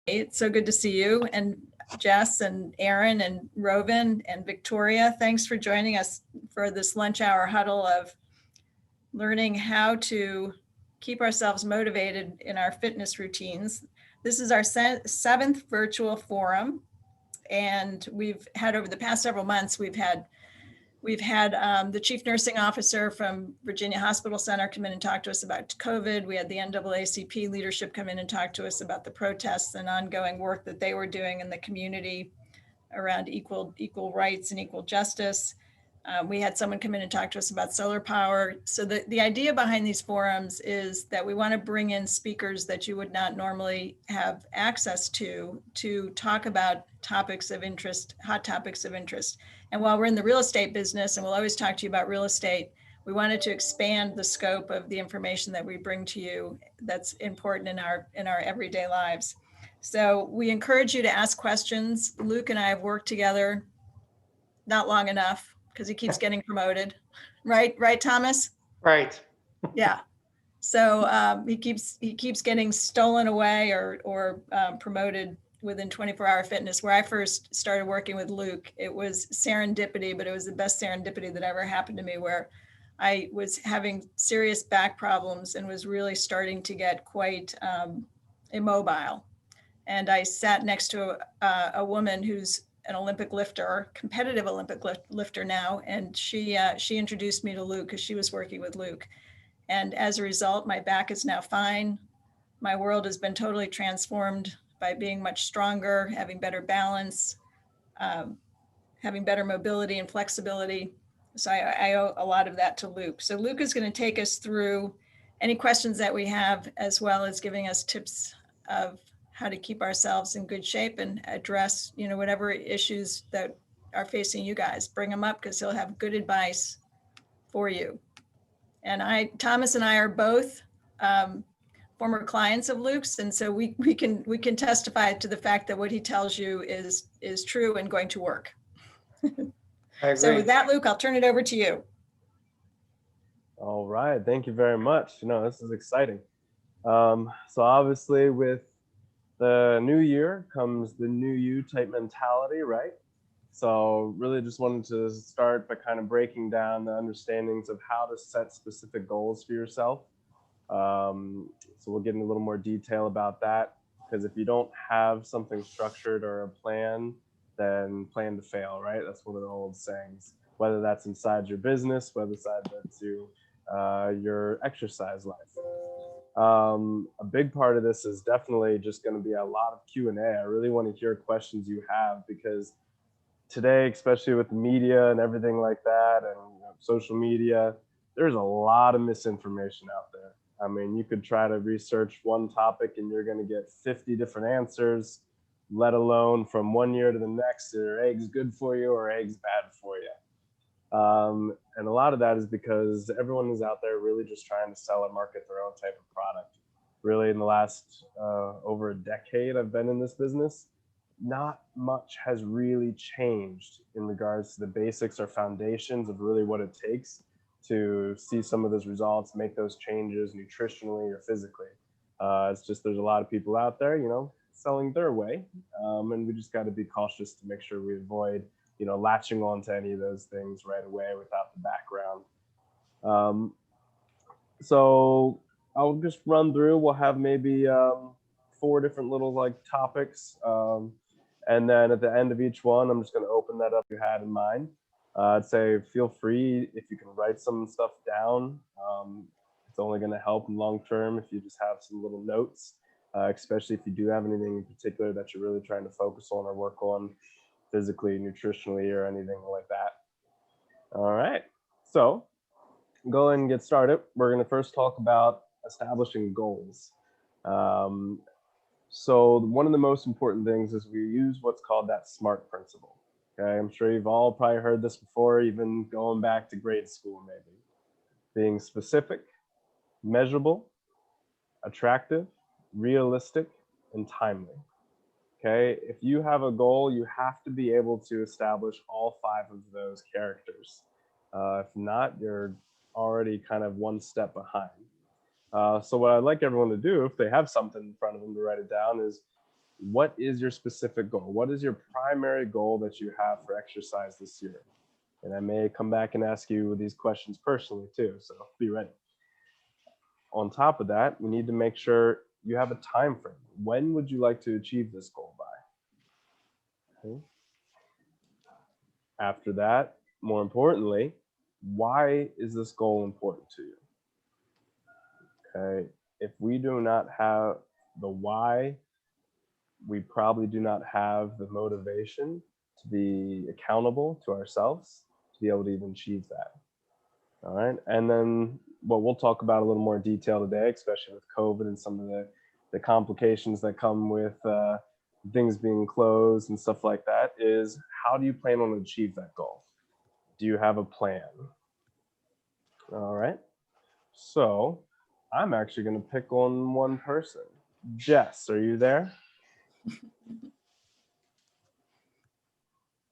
It's so good to see you, and Jess and Aaron and Rovin and Victoria. Thanks for joining us for this lunch hour huddle of learning how to keep ourselves motivated in our fitness routines. This is our seventh virtual forum, and we've had over the past several months, we've had the chief nursing officer from Virginia Hospital Center come in and talk to us about COVID. We had the NAACP leadership come in and talk to us about the protests and ongoing work that they were doing in the community around equal rights and equal justice. We had someone come in and talk to us about solar power. So the idea behind these forums is that we want to bring in speakers that you would not normally have access to talk about topics of interest, hot topics of interest. And while we're in the real estate business, and we'll always talk to you about real estate, we wanted to expand the scope of the information that we bring to you that's important in our everyday lives. So we encourage you to ask questions. Luke and I have worked together not long enough because he keeps getting promoted. Right, Thomas? Right. Yeah. So he keeps getting stolen away or promoted within 24-hour fitness. Where I first started working with Luke, it was serendipity, but it was the best serendipity that ever happened to me, where I was having serious back problems and was really starting to get quite immobile. And I sat next to a woman who's an Olympic lifter, competitive Olympic lifter now, and she introduced me to Luke because she was working with Luke. And as a result, my back is now fine. My world has been totally transformed by being much stronger, having better balance, having better mobility and flexibility. So I owe a lot of that to Luke. So Luke is going to take us through any questions that we have, as well as giving us tips of how to keep ourselves in good shape and address, whatever issues that are facing you guys. Bring them up because he'll have good advice for you. And Thomas and I are both former clients of Luke's, and so we can testify to the fact that what he tells you is true and going to work. I agree. So with that, Luke, I'll turn it over to you. All right, thank you very much. This is exciting. So obviously with the new year comes the new you type mentality, right? So really just wanted to start by kind of breaking down the understandings of how to set specific goals for yourself. So we'll get into a little more detail about that, because if you don't have something structured or a plan, then plan to fail, right? That's one of the old sayings, whether that's inside your business, whether that's your exercise life. A big part of this is definitely just going to be a lot of Q&A. I really want to hear questions you have, because today, especially with the media and everything like that, and social media, there's a lot of misinformation out there. I mean, you could try to research one topic and you're going to get 50 different answers, let alone from one year to the next, are eggs good for you or eggs bad for you? And a lot of that is because everyone is out there really just trying to sell and market their own type of product. Really, in the last over a decade I've been in this business, not much has really changed in regards to the basics or foundations of really what it takes to see some of those results, make those changes nutritionally or physically. It's just there's a lot of people out there, selling their way, and we just got to be cautious to make sure we avoid latching on to any of those things right away without the background. So I'll just run through. We'll have maybe 4 different little topics. And then at the end of each one, I'm just going to open that up you had in mind. I'd say feel free if you can write some stuff down. It's only going to help in long term if you just have some little notes, especially if you do have anything in particular that you're really trying to focus on or work on physically, nutritionally, or anything like that. All right, so go ahead and get started. We're going to first talk about establishing goals. So one of the most important things is we use what's called that SMART principle. Okay, I'm sure you've all probably heard this before, even going back to grade school maybe. Being specific, measurable, attractive, realistic, and timely. Okay, if you have a goal, you have to be able to establish all 5 of those characters. If not, you're already kind of one step behind. So what I'd like everyone to do, if they have something in front of them to write it down, is what is your specific goal? What is your primary goal that you have for exercise this year? And I may come back and ask you these questions personally too, so be ready. On top of that, we need to make sure you have a time frame. When would you like to achieve this goal by? Okay. After that, more importantly, why is this goal important to you? Okay. If we do not have the why, we probably do not have the motivation to be accountable to ourselves to be able to even achieve that. All right. And then what we'll talk about a little more detail today, especially with COVID and some of the complications that come with things being closed and stuff like that, is how do you plan on achieve that goal? Do you have a plan? All right. So I'm actually going to pick on one person. Jess, are you there?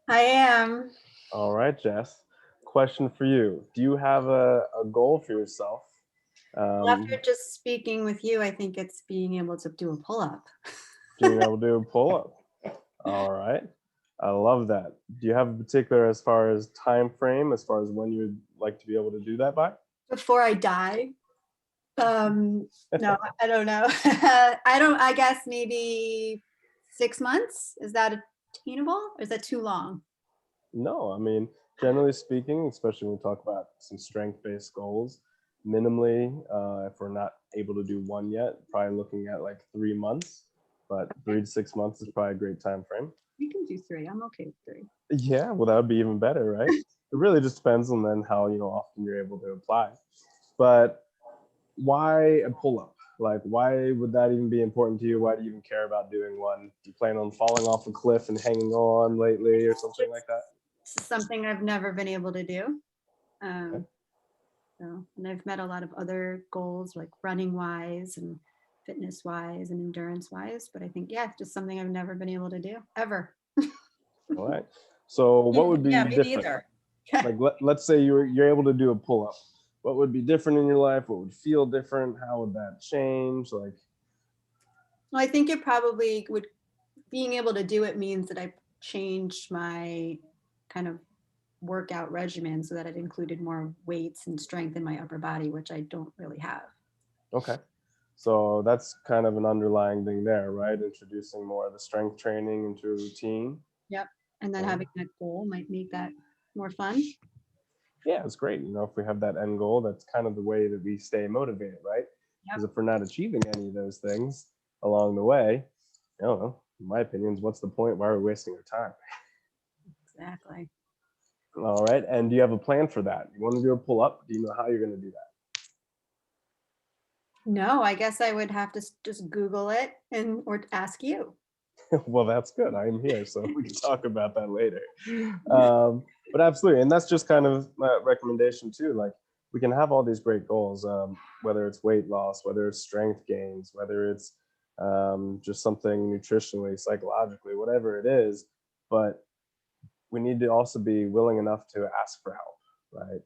I am. All right, Jess. Question for you. Do you have a goal for yourself? After just speaking with you, I think it's being able to do a pull-up. Being able to do a pull-up. All right. I love that. Do you have a particular as far as time frame, as far as when you'd like to be able to do that by? Before I die. No, I don't know. I guess maybe 6 months. Is that attainable or is that too long? No, I mean, generally speaking, especially when we talk about some strength-based goals, minimally, if we're not able to do one yet, probably looking at like 3 months, but 3 to 6 months is probably a great time frame. We can do 3. I'm okay with 3. Yeah, well, that would be even better, right? It really just depends on then how, often you're able to apply. But why a pull-up? Like, why would that even be important to you? Why do you even care about doing one? Do you plan on falling off a cliff and hanging on lately or something like that? This is something I've never been able to do. And I've met a lot of other goals like running wise and fitness wise and endurance wise, but I think, yeah, just something I've never been able to do ever. All right. So what would be Yeah, me different? neither. Like let's say you're able to do a pull-up. What would be different in your life? What would feel different? How would that change? Like, Well, I think it probably would, being able to do it means that I changed my kind of workout regimen so that it included more weights and strength in my upper body, which I don't really have. okay. So that's kind of an underlying thing there, right? Introducing more of the strength training into a routine. Yep. And then Yeah. having that goal might make that more fun. Yeah, it's great. If we have that end goal, that's kind of the way that we stay motivated, right? Because if we're not achieving any of those things along the way, I don't know, in my opinion, what's the point? Why are we wasting our time? Exactly. All right. And do you have a plan for that? You want to do a pull up? Do you know how you're going to do that? No, I guess I would have to just Google it or ask you. Well, that's good. I'm here, so we can talk about that later. But absolutely. And that's just kind of my recommendation too. Like, we can have all these great goals, whether it's weight loss, whether it's strength gains, whether it's just something nutritionally, psychologically, whatever it is. But we need to also be willing enough to ask for help, right?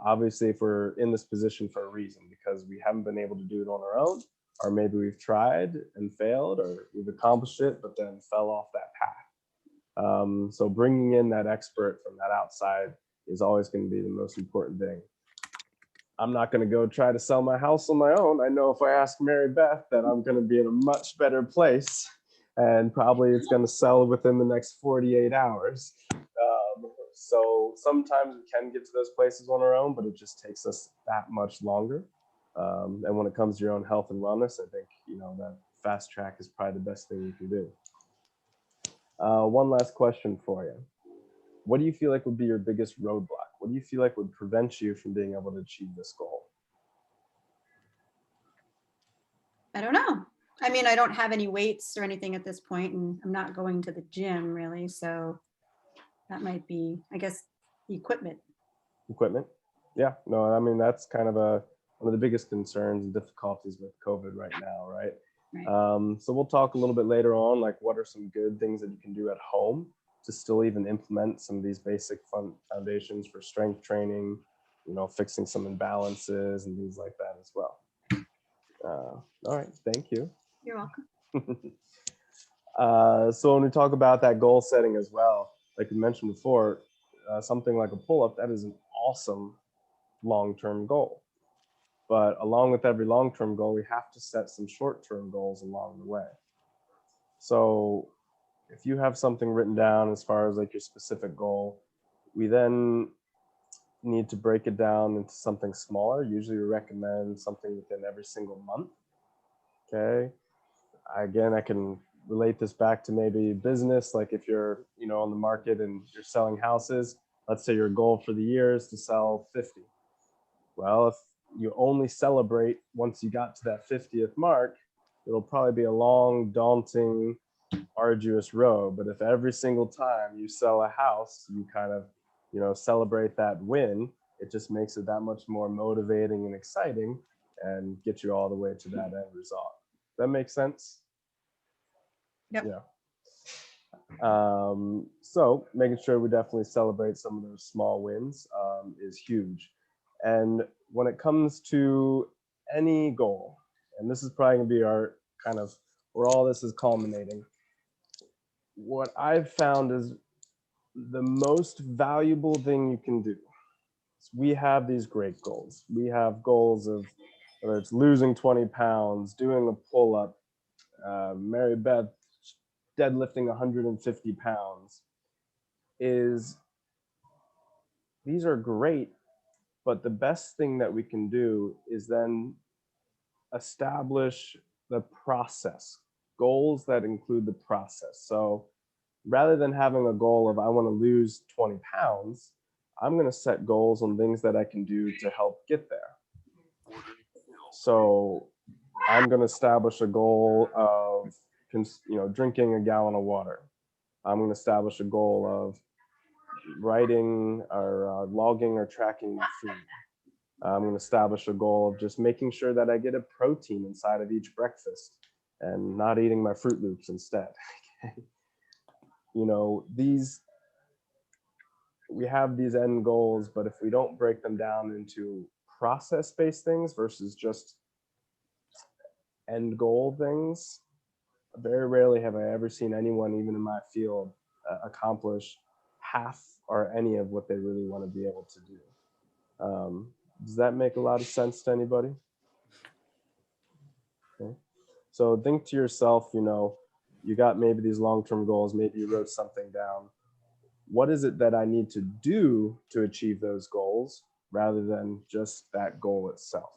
Obviously, if we're in this position for a reason, because we haven't been able to do it on our own, or maybe we've tried and failed, or we've accomplished it, but then fell off that path. So bringing in that expert from that outside is always going to be the most important thing. I'm not going to go try to sell my house on my own. I know if I ask Marybeth that I'm going to be in a much better place, and probably it's going to sell within the next 48 hours. So sometimes we can get to those places on our own, but it just takes us that much longer. And when it comes to your own health and wellness, I think, that fast track is probably the best thing you can do. One last question for you. What do you feel like would be your biggest roadblock? What do you feel like would prevent you from being able to achieve this goal? I don't know. I mean, I don't have any weights or anything at this point, and I'm not going to the gym really. So that might be, I guess, the equipment. Equipment? Yeah, no, I mean, that's kind of one of the biggest concerns and difficulties with COVID right now, right? Right. So we'll talk a little bit later on, like what are some good things that you can do at home to still even implement some of these basic foundations for strength training, fixing some imbalances and things like that as well. All right, thank you. You're welcome. So when we talk about that goal setting as well, like we mentioned before, something like a pull-up, that is an awesome long-term goal. But along with every long-term goal, we have to set some short-term goals along the way. So if you have something written down as far as like your specific goal, we then need to break it down into something smaller. Usually we recommend something within every single month. Okay. Again, I can relate this back to maybe business. Like if you're, on the market and you're selling houses, let's say your goal for the year is to sell 50. Well, if you only celebrate once you got to that 50th mark, it'll probably be a long, daunting, arduous road. But if every single time you sell a house, you kind of, celebrate that win, it just makes it that much more motivating and exciting and get you all the way to that end result. That makes sense? Yep. Yeah. So making sure we definitely celebrate some of those small wins is huge. And when it comes to any goal, and this is probably gonna be our kind of where all this is culminating, what I've found is the most valuable thing you can do is we have these great goals. We have goals of whether it's losing 20 pounds, doing a pull-up, Marybeth deadlifting 150 pounds. These are great, but the best thing that we can do is then establish the process, goals that include the process. So rather than having a goal of I want to lose 20 pounds, I'm going to set goals on things that I can do to help get there. So I'm going to establish a goal of drinking a gallon of water. I'm going to establish a goal of writing or logging or tracking my food. I'm going to establish a goal of just making sure that I get a protein inside of each breakfast and not eating my Fruit Loops instead. We have these end goals, but if we don't break them down into process-based things versus just end goal things, very rarely have I ever seen anyone, even in my field, accomplish half or any of what they really want to be able to do. Does that make a lot of sense to anybody? Okay. So think to yourself, you got maybe these long-term goals, maybe you wrote something down. What is it that I need to do to achieve those goals rather than just that goal itself?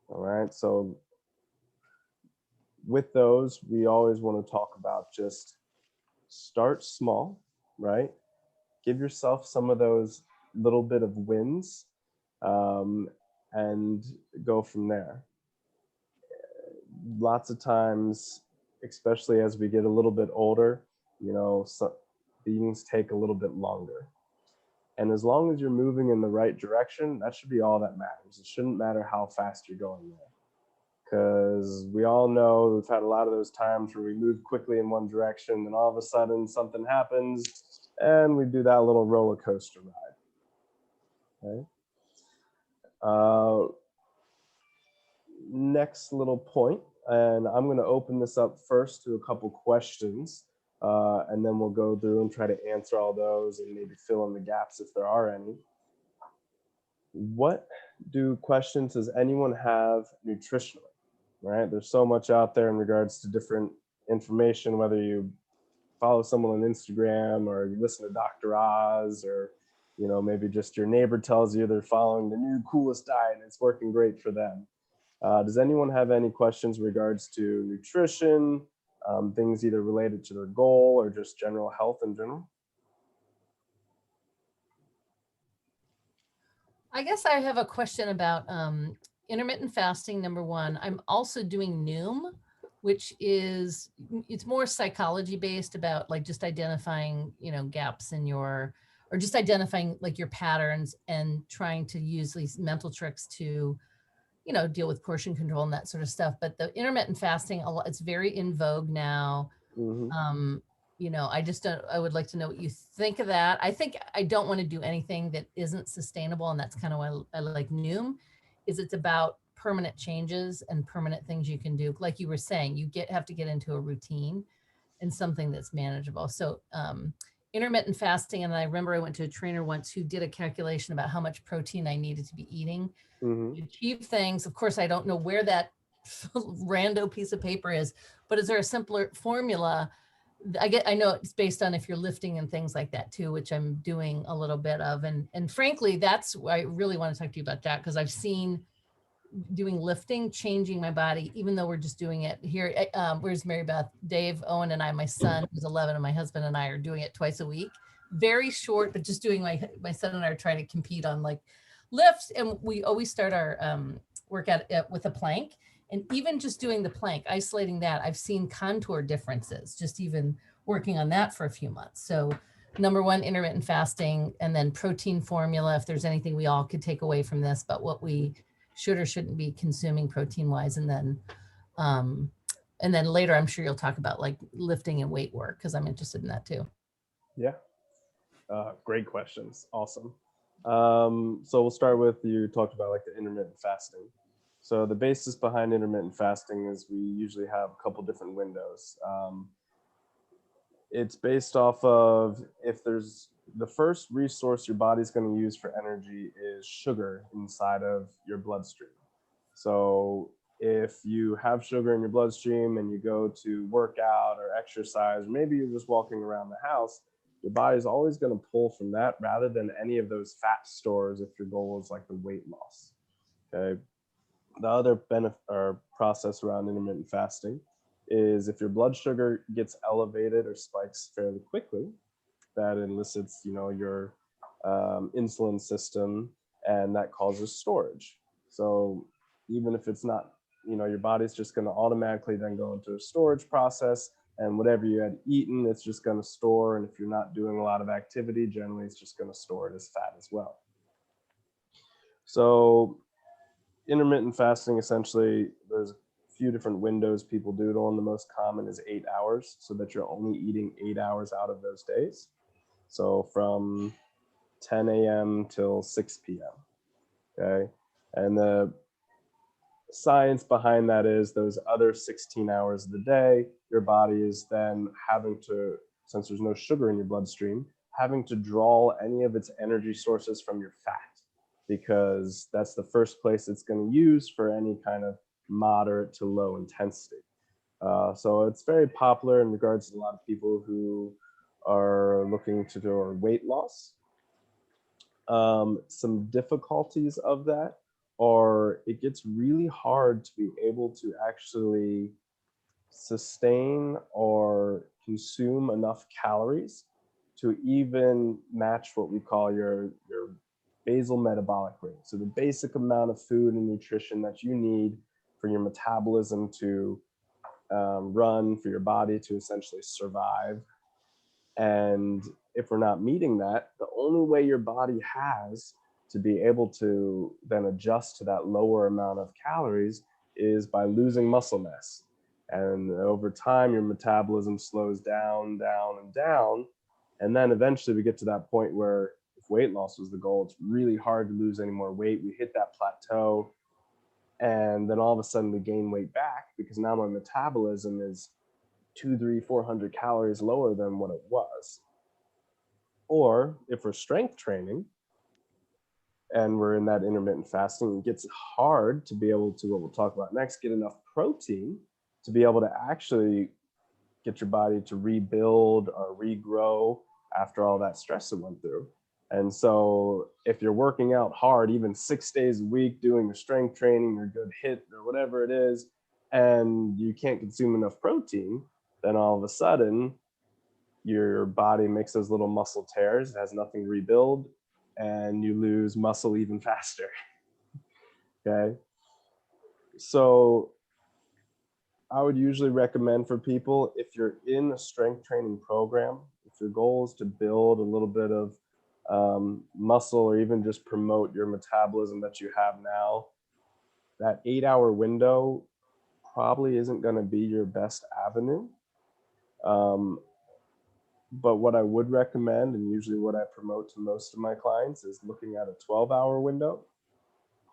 All right. So with those, we always want to talk about just start small, right? Give yourself some of those little bit of wins and go from there. Lots of times, especially as we get a little bit older, things take a little bit longer. And as long as you're moving in the right direction, that should be all that matters. It shouldn't matter how fast you're going there. Because we all know we've had a lot of those times where we move quickly in one direction, and all of a sudden something happens, and we do that little roller coaster ride. Okay. Next little point, and I'm going to open this up first to a couple questions, and then we'll go through and try to answer all those and maybe fill in the gaps if there are any. What questions does anyone have nutritionally? Right? There's so much out there in regards to different information, whether you follow someone on Instagram or you listen to Dr. Oz, or maybe just your neighbor tells you they're following the new coolest diet and it's working great for them. Does anyone have any questions in regards to nutrition, things either related to their goal or just general health in general? I guess I have a question about intermittent fasting, number one. I'm also doing Noom, which is, it's more psychology based about like just identifying, gaps in or just identifying like your patterns and trying to use these mental tricks to, deal with portion control and that sort of stuff. But the intermittent fasting, it's very in vogue now. Mm-hmm. I would like to know what you think of that. I think I don't want to do anything that isn't sustainable. And that's kind of why I like Noom, is it's about permanent changes and permanent things you can do. Like you were saying, have to get into a routine. and something that's manageable. So intermittent fasting, and I remember I went to a trainer once who did a calculation about how much protein I needed to be eating Hmm. to achieve things. Of course, I don't know where that rando piece of paper is, but is there a simpler formula? I know it's based on if you're lifting and things like that too, which I'm doing a little bit of. And frankly, that's why I really want to talk to you about that, because I've seen doing lifting, changing my body, even though we're just doing it here. Where's Marybeth? Dave, Owen, and I, my son, who's 11, and my husband and I are doing it twice a week. Very short, but just doing my son and I are trying to compete on like lifts. And we always start our workout with a plank. And even just doing the plank, isolating that, I've seen contour differences, just even working on that for a few months. So number one, intermittent fasting, and then protein formula, if there's anything we all could take away from this, but what we should or shouldn't be consuming protein wise. And then later, I'm sure you'll talk about like lifting and weight work, because I'm interested in that too. Yeah. Great questions. Awesome. So we'll start with, you talked about like the intermittent fasting. So the basis behind intermittent fasting is we usually have a couple different windows. It's based off of, if there's the first resource your body's going to use for energy is sugar inside of your bloodstream. So if you have sugar in your bloodstream and you go to work out or exercise, or maybe you're just walking around the house, your body's always going to pull from that rather than any of those fat stores if your goal is like the weight loss. Okay. The other benefit or process around intermittent fasting is if your blood sugar gets elevated or spikes fairly quickly, that elicits, your insulin system, and that causes storage. So even if it's not, your body's just going to automatically then go into a storage process, and whatever you had eaten, it's just going to store. And if you're not doing a lot of activity, generally it's just going to store it as fat as well. So intermittent fasting, essentially, there's a few different windows people do it on. The most common is 8 hours, so that you're only eating 8 hours out of those days. So from 10 a.m. till 6 p.m. Okay. And the science behind that is those other 16 hours of the day, your body is then having to, since there's no sugar in your bloodstream, having to draw any of its energy sources from your fat, because that's the first place it's going to use for any kind of moderate to low intensity. So it's very popular in regards to a lot of people who are looking to do weight loss. Some difficulties of that are it gets really hard to be able to actually sustain or consume enough calories to even match what we call your basal metabolic rate. So the basic amount of food and nutrition that you need for your metabolism to run, for your body to essentially survive. And if we're not meeting that, the only way your body has to be able to then adjust to that lower amount of calories is by losing muscle mass. And over time, your metabolism slows down, down, and down. And then eventually we get to that point where, if weight loss was the goal, it's really hard to lose any more weight. We hit that plateau, and then all of a sudden we gain weight back because now my metabolism is 200, 300, 400 calories lower than what it was. Or if we're strength training and we're in that intermittent fasting, it gets hard to be able to, what we'll talk about next, get enough protein to be able to actually get your body to rebuild or regrow after all that stress it went through. And so if you're working out hard, even 6 days a week, doing your strength training, your good HIIT or whatever it is, and you can't consume enough protein, then all of a sudden your body makes those little muscle tears, it has nothing to rebuild, and you lose muscle even faster. Okay. So I would usually recommend for people, if you're in a strength training program, if your goal is to build a little bit of muscle or even just promote your metabolism that you have now, that 8-hour window probably isn't going to be your best avenue. But what I would recommend, and usually what I promote to most of my clients, is looking at a 12-hour window.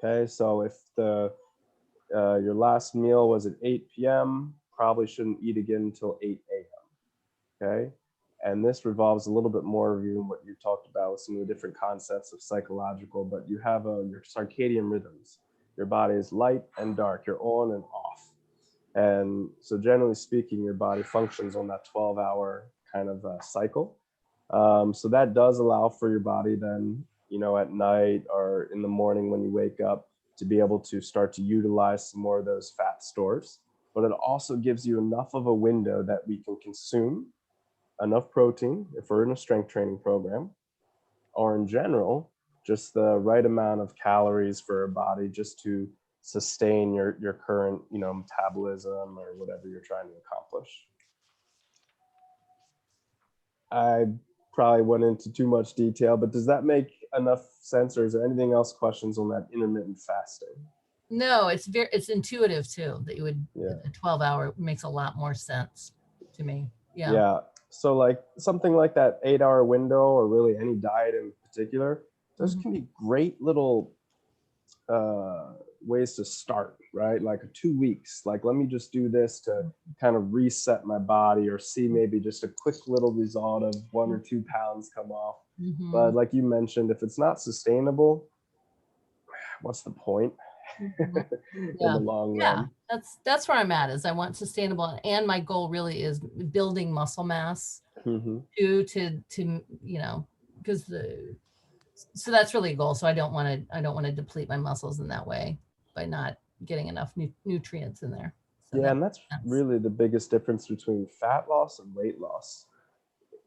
Okay, so if your last meal was at 8 p.m., probably shouldn't eat again until 8 a.m. okay? And this revolves a little bit more of what you talked about with some of the different concepts of psychological, but you have your circadian rhythms. Your body is light and dark, you're on and off. And so generally speaking, your body functions on that 12-hour kind of cycle. So that does allow for your body then, at night or in the morning when you wake up, to be able to start to utilize some more of those fat stores. But it also gives you enough of a window that we can consume enough protein if we're in a strength training program, or in general, just the right amount of calories for a body just to sustain your current, metabolism or whatever you're trying to accomplish. I probably went into too much detail, but does that make enough sense, or is there anything else questions on that intermittent fasting? No, it's intuitive too, that you would, Yeah. a 12-hour makes a lot more sense to me. Yeah. Yeah. So like something like that 8-hour window, or really any diet in particular, those can be great little ways to start, right? Like 2 weeks, like let me just do this to kind of reset my body, or see maybe just a quick little result of 1 or 2 pounds come off. But like you mentioned, if it's not sustainable, what's the point in the long run? That's where I'm at, is I want sustainable, and my goal really is building muscle mass to because so that's really a goal. So I don't want to deplete my muscles in that way by not getting enough nutrients in there. So Yeah, and that's really the biggest difference between fat loss and weight loss.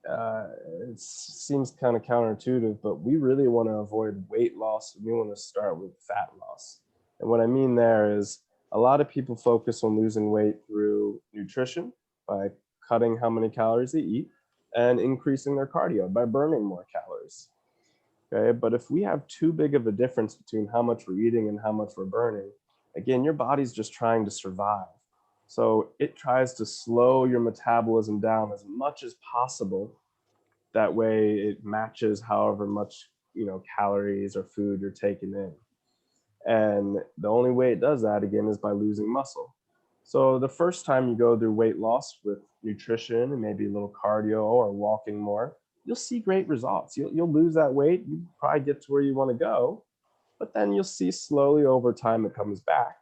It seems kind of counterintuitive, but we really want to avoid weight loss. We want to start with fat loss. And what I mean there is, a lot of people focus on losing weight through nutrition by cutting how many calories they eat, and increasing their cardio by burning more calories. Okay, but if we have too big of a difference between how much we're eating and how much we're burning, again, your body's just trying to survive. So it tries to slow your metabolism down as much as possible. That way it matches however much, calories or food you're taking in. And the only way it does that, again, is by losing muscle. So the first time you go through weight loss with nutrition and maybe a little cardio or walking more, you'll see great results. You'll lose that weight. You probably get to where you want to go, but then you'll see slowly over time it comes back,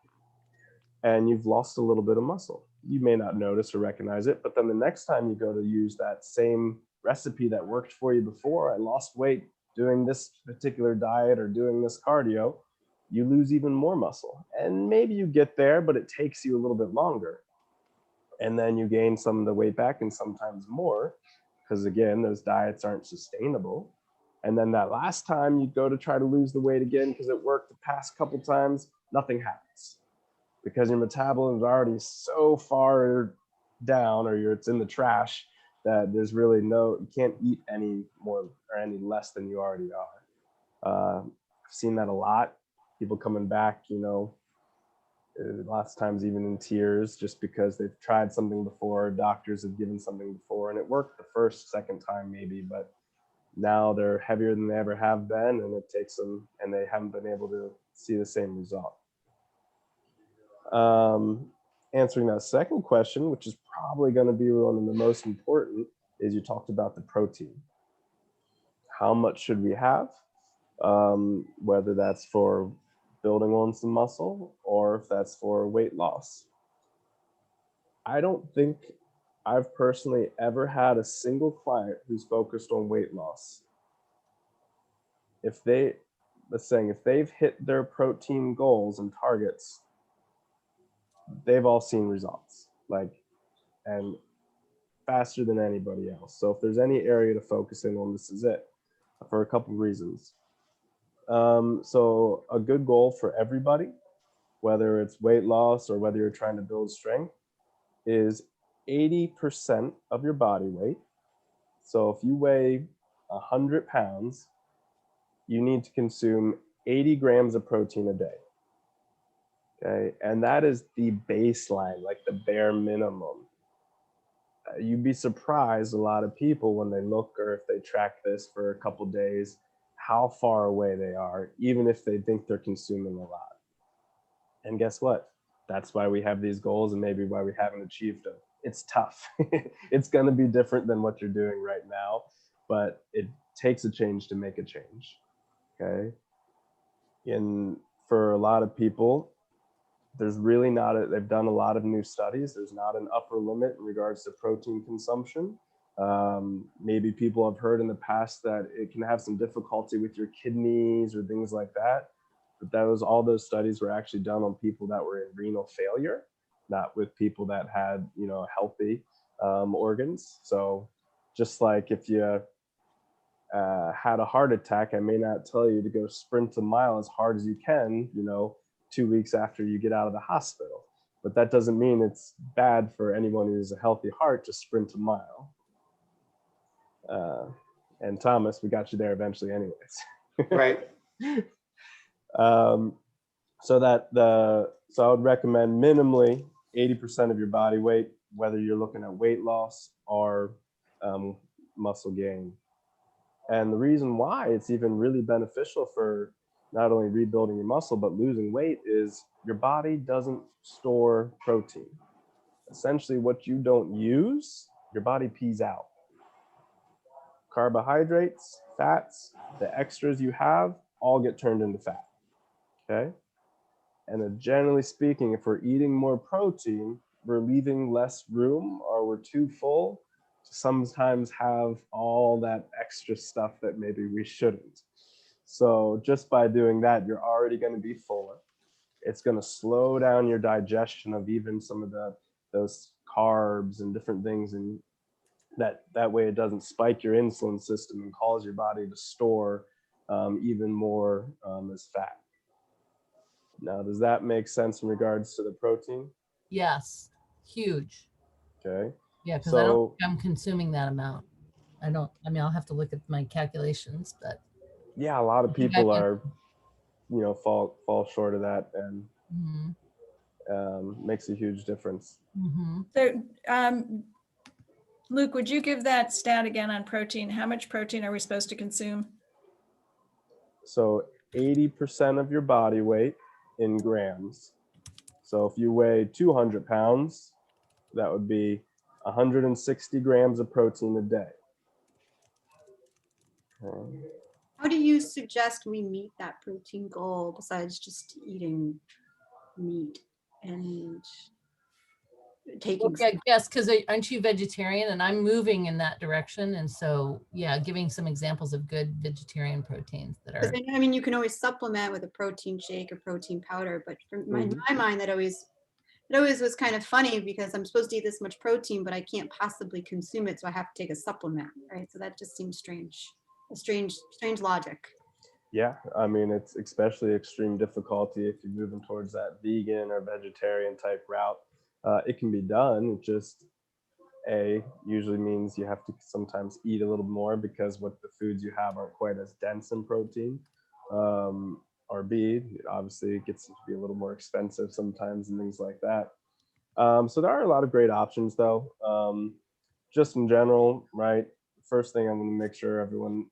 and you've lost a little bit of muscle. You may not notice or recognize it, but then the next time you go to use that same recipe that worked for you before, I lost weight doing this particular diet or doing this cardio, you lose even more muscle. And maybe you get there, but it takes you a little bit longer. And then you gain some of the weight back, and sometimes more, because again, those diets aren't sustainable. And then that last time you go to try to lose the weight again because it worked the past couple times, nothing happens, because your metabolism is already so far down, or it's in the trash, that there's really you can't eat any more or any less than you already are. I've seen that a lot. People coming back, lots of times even in tears, just because they've tried something before, doctors have given something before, and it worked the first, second time maybe, but now they're heavier than they ever have been, and it takes them, and they haven't been able to see the same result. Answering that second question, which is probably going to be one of the most important, is you talked about the protein. How much should we have? Whether that's for building on some muscle, or if that's for weight loss. I don't think I've personally ever had a single client who's focused on weight loss. If they've hit their protein goals and targets, they've all seen results, and faster than anybody else. So if there's any area to focus in on, this is it, for a couple of reasons. So a good goal for everybody, whether it's weight loss or whether you're trying to build strength, is 80% of your body weight. So if you weigh 100 pounds, you need to consume 80 grams of protein a day. Okay, and that is the baseline, like the bare minimum. You'd be surprised, a lot of people, when they look or if they track this for a couple days, how far away they are, even if they think they're consuming a lot. And guess what? That's why we have these goals, and maybe why we haven't achieved them. it's tough. It's going to be different than what you're doing right now, but it takes a change to make a change. Okay. And for a lot of people, there's really not they've done a lot of new studies. There's not an upper limit in regards to protein consumption. Maybe people have heard in the past that it can have some difficulty with your kidneys or things like that. But all those studies were actually done on people that were in renal failure, not with people that had, healthy organs. So just like if you had a heart attack, I may not tell you to go sprint a mile as hard as you can, 2 weeks after you get out of the hospital. But that doesn't mean it's bad for anyone who's a healthy heart to sprint a mile. And Thomas, we got you there eventually anyways. Right. So I would recommend minimally 80% of your body weight, whether you're looking at weight loss or muscle gain. And the reason why it's even really beneficial for not only rebuilding your muscle, but losing weight is your body doesn't store protein. Essentially, what you don't use, your body pees out. Carbohydrates, fats, the extras you have all get turned into fat. Okay? And then generally speaking, if we're eating more protein, we're leaving less room or we're too full to sometimes have all that extra stuff that maybe we shouldn't. So just by doing that, you're already going to be fuller. It's going to slow down your digestion of even some of those carbs and different things, and that way it doesn't spike your insulin system and cause your body to store even more as fat. Now, does that make sense in regards to the protein? Yes, huge. Okay. Yeah, because I don't think I'm consuming that amount. I'll have to look at my calculations, but yeah, a lot of people are, fall short of that, and makes a huge difference. So, Luke, would you give that stat again on protein? How much protein are we supposed to consume? So 80% of your body weight in grams. So if you weigh 200 pounds, that would be 160 grams of protein a day. How do you suggest we meet that protein goal besides just eating meat and taking? Okay, yes, because aren't you vegetarian? And I'm moving in that direction. And so, yeah, giving some examples of good vegetarian proteins that are. I mean, you can always supplement with a protein shake or protein powder, but in my mind, it always was kind of funny because I'm supposed to eat this much protein, but I can't possibly consume it, so I have to take a supplement, right? So that just seems strange, a strange logic. Yeah, I mean, it's especially extreme difficulty if you're moving towards that vegan or vegetarian type route. It can be done. It just usually means you have to sometimes eat a little more because what the foods you have aren't quite as dense in protein. Or B, obviously it gets to be a little more expensive sometimes and things like that. So there are a lot of great options though. Just in general, right? First thing I'm going to make sure everyone,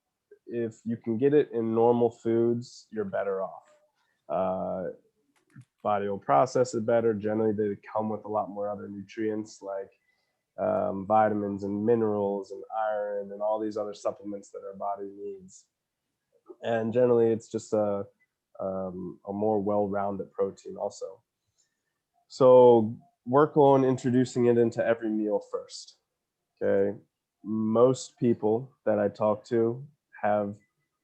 if you can get it in normal foods, you're better off. Body will process it better. Generally, they come with a lot more other nutrients like vitamins and minerals and iron and all these other supplements that our body needs. And generally, it's just a more well-rounded protein also. So work on introducing it into every meal first. Okay. Most people that I talk to have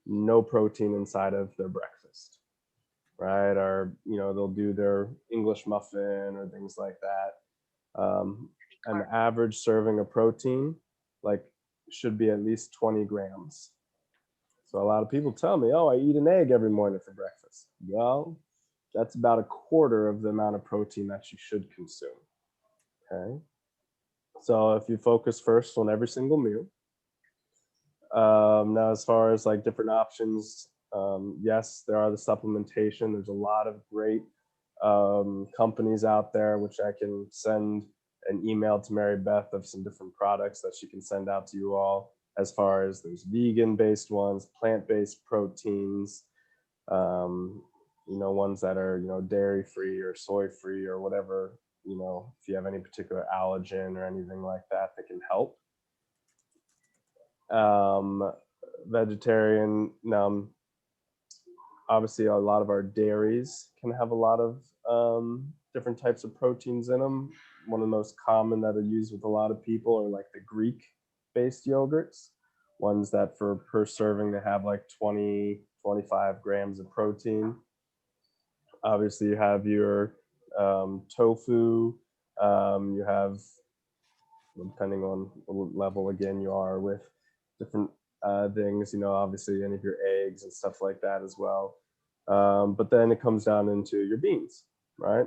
no protein inside of their breakfast, right? Or, they'll do their English muffin or things like that. An average serving of protein should be at least 20 grams. So a lot of people tell me, oh, I eat an egg every morning for breakfast. Well, that's about a quarter of the amount of protein that you should consume. Okay. So if you focus first on every single meal. Now, as far as different options, yes, there are the supplementation. There's a lot of great companies out there, which I can send an email to Marybeth of some different products that she can send out to you all. As far as there's vegan-based ones, plant-based proteins, ones that are dairy-free or soy-free or whatever you know, if you have any particular allergen or anything like that that can help. Vegetarian, obviously a lot of our dairies can have a lot of different types of proteins in them. One of the most common that are used with a lot of people are like the Greek based yogurts, ones that for per serving they have like 20-25 grams of protein. Obviously you have your tofu, you have, depending on what level again you are with different things, you know, obviously any of your eggs and stuff like that as well. But then it comes down into your beans, right?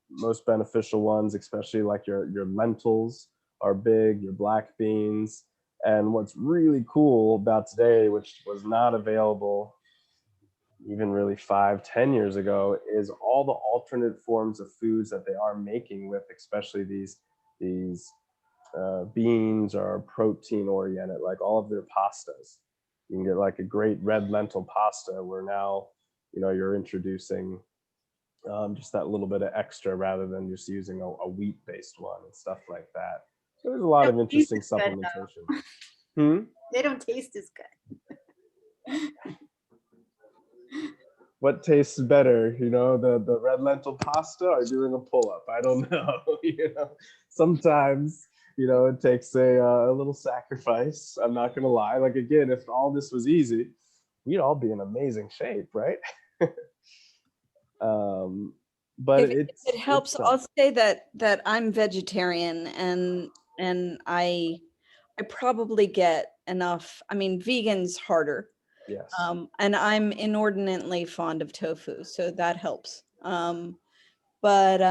Most beneficial ones, especially like your lentils are big, your black beans. And what's really cool about today, which was not available even really 5-10 years ago, is all the alternate forms of foods that they are making with, especially these beans are protein oriented, like all of their pastas. You can get like a great red lentil pasta where now, you know, you're introducing just that little bit of extra rather than just using a wheat based one and stuff like that. So there's a lot of interesting supplementation. They don't taste as good. What tastes better, you know, the red lentil pasta or doing a pull-up? I don't know. You know, sometimes, you know, it takes a little sacrifice. I'm not gonna lie. Like again, if all this was easy, we'd all be in amazing shape, right? But If it helps, I'll say that I'm vegetarian and I probably get enough. I mean, vegan's harder. yes. And I'm inordinately fond of tofu, so that helps. But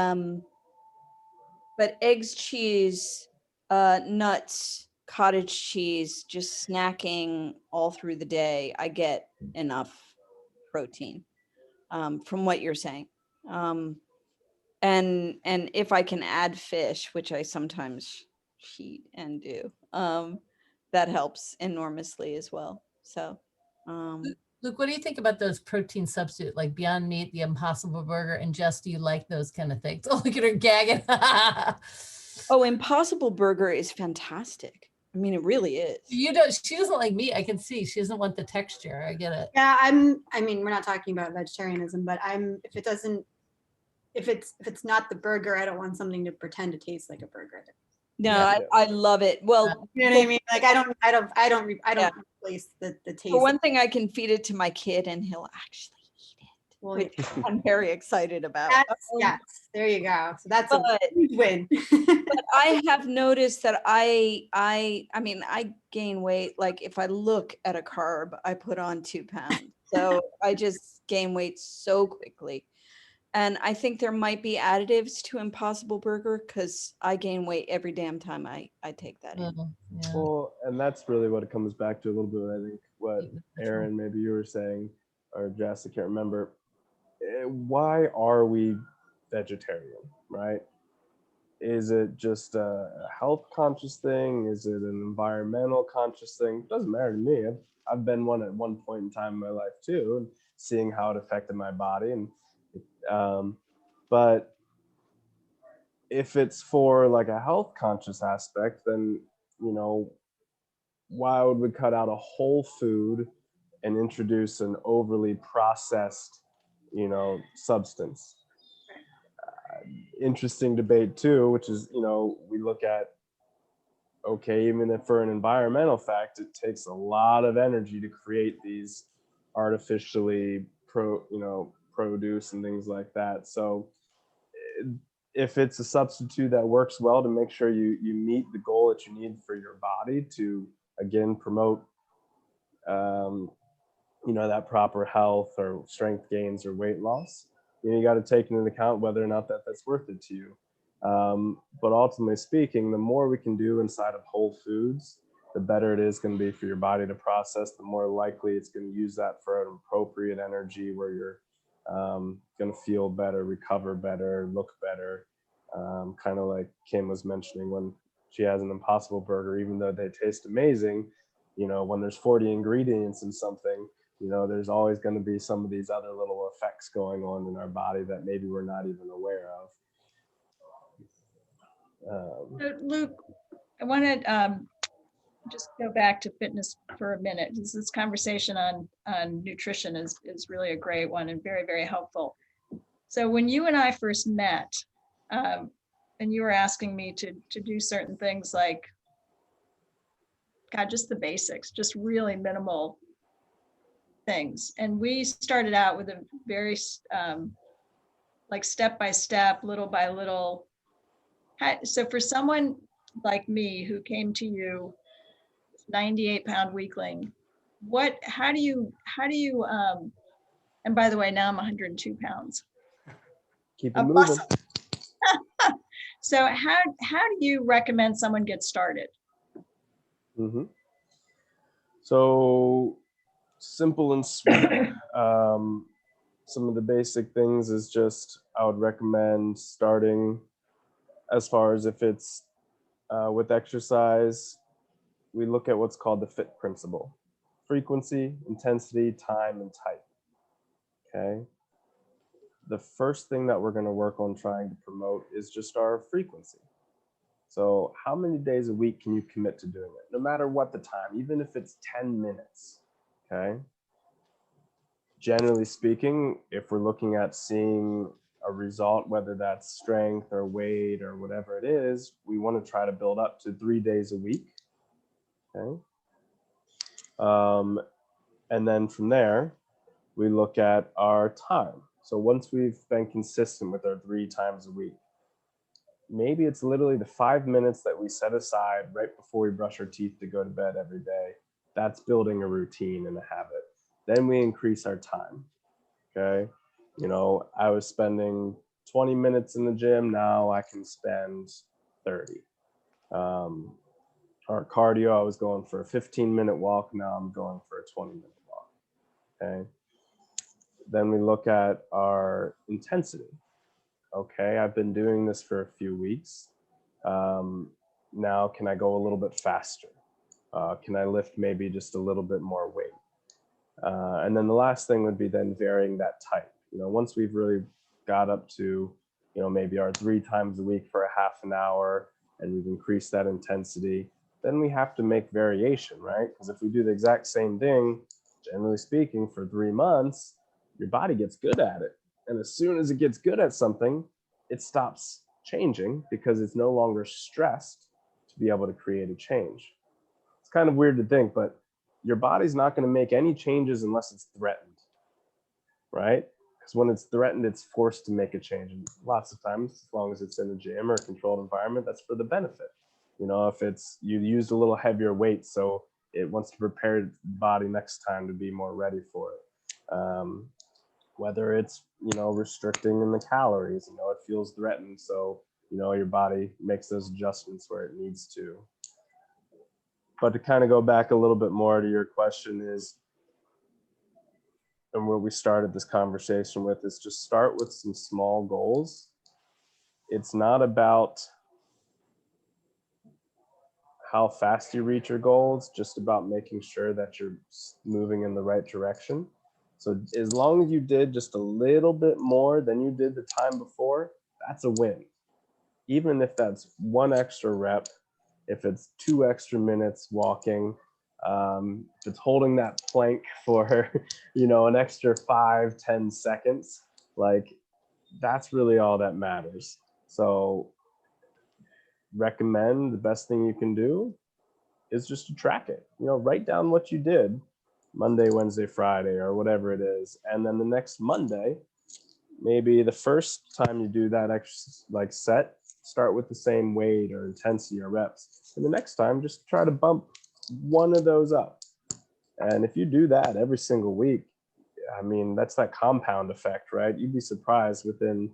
eggs, cheese, nuts, cottage cheese, just snacking all through the day, I get enough protein from what you're saying. And if I can add fish, which I sometimes cheat and do, that helps enormously as well. So Luke, what do you think about those protein substitute like Beyond Meat, the Impossible Burger, and Jess, do you like those kind of things? Oh, look at her gagging. oh, Impossible Burger is fantastic. I mean, it really is. You don't, she doesn't like meat. I can see she doesn't want the texture. I get it. Yeah, I mean, we're not talking about vegetarianism, but if it's not the burger, I don't want something to pretend to taste like a burger. No, Yeah. I love it. Well, You know what I mean? Like I don't Yeah. replace the taste. for one thing, I can feed it to my kid and he'll actually eat it, Well, which I'm very excited about. yes, there you go. So that's a But- huge win. But I have noticed that I mean, I gain weight. Like if I look at a carb, I put on 2 pounds. So I just gain weight so quickly. And I think there might be additives to Impossible Burger because I gain weight every damn time I take that in. Yeah. Well, and that's really what it comes back to a little bit. I think what Aaron, maybe you were saying, or Jess, I can't remember. Why are we vegetarian, right? Is it just a health conscious thing? Is it an environmental conscious thing? It doesn't matter to me. I've been one at one point in time in my life too, and seeing how it affected my body. And but if it's for like a health conscious aspect, then, you know, why would we cut out a whole food and introduce an overly processed, you know, substance? Interesting debate too, which is, you know, we look at, okay, even if for an environmental fact, it takes a lot of energy to create these artificially produce and things like that. So if it's a substitute that works well to make sure you meet the goal that you need for your body to, again, promote you know, that proper health or strength gains or weight loss, you got to take into account whether or not that's worth it to you. But ultimately speaking, the more we can do inside of whole foods, the better it is going to be for your body to process, the more likely it's going to use that for an appropriate energy where you're going to feel better, recover better, look better. Kind of like Kim was mentioning when she has an Impossible Burger, even though they taste amazing, you know, when there's 40 ingredients in something, you know, there's always going to be some of these other little effects going on in our body that maybe we're not even aware of. So Luke, I want to just go back to fitness for a minute. This conversation on nutrition is really a great one and very, very helpful. So when you and I first met, and you were asking me to do certain things like, God, just the basics, just really minimal things. And we started out with a very like step by step, little by little. So for someone like me who came to you, 98-pound weakling, how do you, and by the way, now I'm 102 pounds. Keep it moving. So how do you recommend someone get started? Mm-hmm. So simple and sweet. Some of the basic things is just, I would recommend starting as far as if it's with exercise, we look at what's called the FIT principle: frequency, intensity, time, and type. Okay. The first thing that we're going to work on trying to promote is just our frequency. So how many days a week can you commit to doing it? No matter what the time, even if it's 10 minutes, okay? Generally speaking, if we're looking at seeing a result, whether that's strength or weight or whatever it is, we want to try to build up to 3 days a week, okay? And then from there, we look at our time. So once we've been consistent with our 3 times a week, maybe it's literally the 5 minutes that we set aside right before we brush our teeth to go to bed every day. That's building a routine and a habit. Then we increase our time. Okay. You know, I was spending 20 minutes in the gym. Now I can spend 30. Our cardio, I was going for a 15-minute walk. Now I'm going for a 20-minute walk. Okay. Then we look at our intensity. Okay, I've been doing this for a few weeks. Now, can I go a little bit faster? Can I lift maybe just a little bit more weight? And then the last thing would be then varying that type. You know, once we've really got up to, you know, maybe our 3 times a week for a half an hour, and we've increased that intensity, then we have to make variation, right? Because if we do the exact same thing, generally speaking, for 3 months, your body gets good at it. And as soon as it gets good at something, it stops changing because it's no longer stressed to be able to create a change. It's kind of weird to think, but your body's not going to make any changes unless it's threatened, right? Because when it's threatened, it's forced to make a change. And lots of times, as long as it's in a gym or a controlled environment, that's for the benefit. You know, if it's you used a little heavier weight, so it wants to prepare the body next time to be more ready for it. Whether it's, you know, restricting in the calories, you know, it feels threatened. So, you know, your body makes those adjustments where it needs to. But to kind of go back a little bit more to your question is, and where we started this conversation with, is just start with some small goals. It's not about how fast you reach your goals, just about making sure that you're moving in the right direction. So as long as you did just a little bit more than you did the time before, that's a win. Even if that's 1 extra rep, if it's 2 extra minutes walking, if it's holding that plank for, you know, an extra 5-10 seconds, like that's really all that matters. So recommend the best thing you can do is just to track it. You know, write down what you did Monday, Wednesday, Friday, or whatever it is. And then the next Monday, maybe the first time you do that exercise, like set, start with the same weight or intensity or reps. And the next time, just try to bump one of those up. And if you do that every single week, I mean, that's that compound effect, right? You'd be surprised within,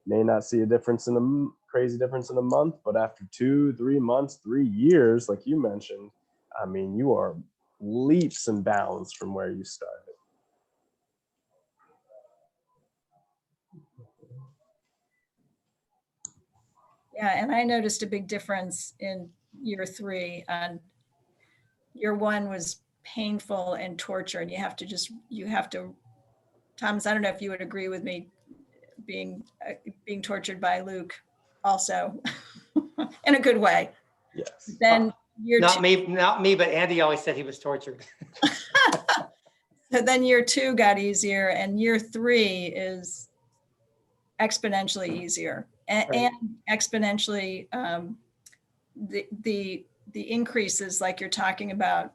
may not see a difference in a crazy difference in a month, but after 2-3 months, 3 years, like you mentioned, I mean, you are leaps and bounds from where you started. Yeah, and I noticed a big difference in year 3. And year 1 was painful and torture, and you have to, Thomas, I don't know if you would agree with me, being tortured by Luke also. in a good way. Yes. Then year Not two, me, but Andy always said he was tortured. so then year two got easier, and year three is exponentially easier, and, Right. and exponentially the increases, like you're talking about,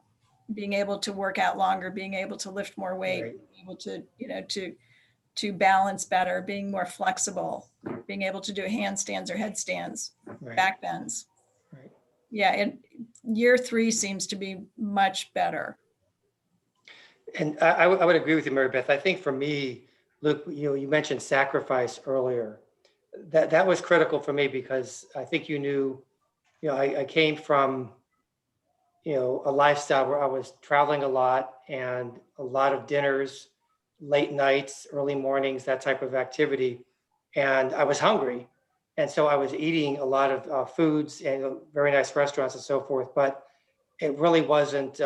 being able to work out longer, being able to lift more weight, Right. being able to, you know, to balance better, being more flexible, being able to do handstands or headstands, Right. back bends. Right. Yeah, and year three seems to be much better. And I would agree with you, Marybeth. I think for me, Luke, you mentioned sacrifice earlier. That was critical for me because I think you knew, I came from, a lifestyle where I was traveling a lot and a lot of dinners, late nights, early mornings, that type of activity. And I was hungry. And so I was eating a lot of foods and very nice restaurants and so forth. But it really wasn't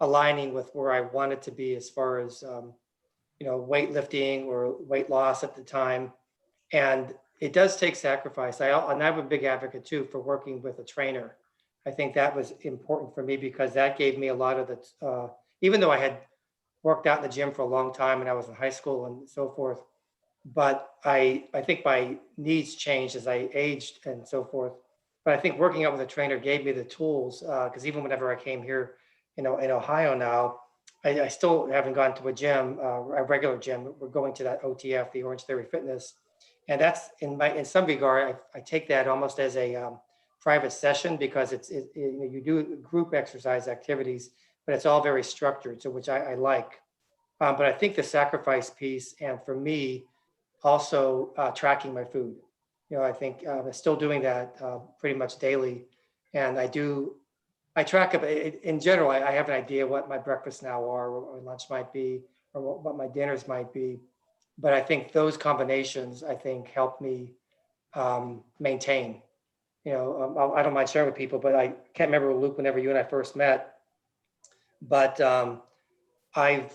aligning with where I wanted to be as far as weightlifting or weight loss at the time. And it does take sacrifice. And I'm a big advocate too for working with a trainer. I think that was important for me because that gave me a lot of the, even though I had worked out in the gym for a long time and I was in high school and so forth, but I think my needs changed as I aged and so forth. But I think working out with a trainer gave me the tools because even whenever I came here, in Ohio now, I still haven't gone to a gym, a regular gym. We're going to that OTF, the Orange Theory Fitness, and that's in some regard, I take that almost as a private session because you do group exercise activities, but it's all very structured, so which I like. But I think the sacrifice piece, and for me, also tracking my food. I think I'm still doing that pretty much daily. And I track it in general. I have an idea what my breakfast now are, or what my lunch might be, or what my dinners might be. But I think those combinations, I think, help me maintain. I don't mind sharing with people, but I can't remember, Luke, whenever you and I first met. But I've,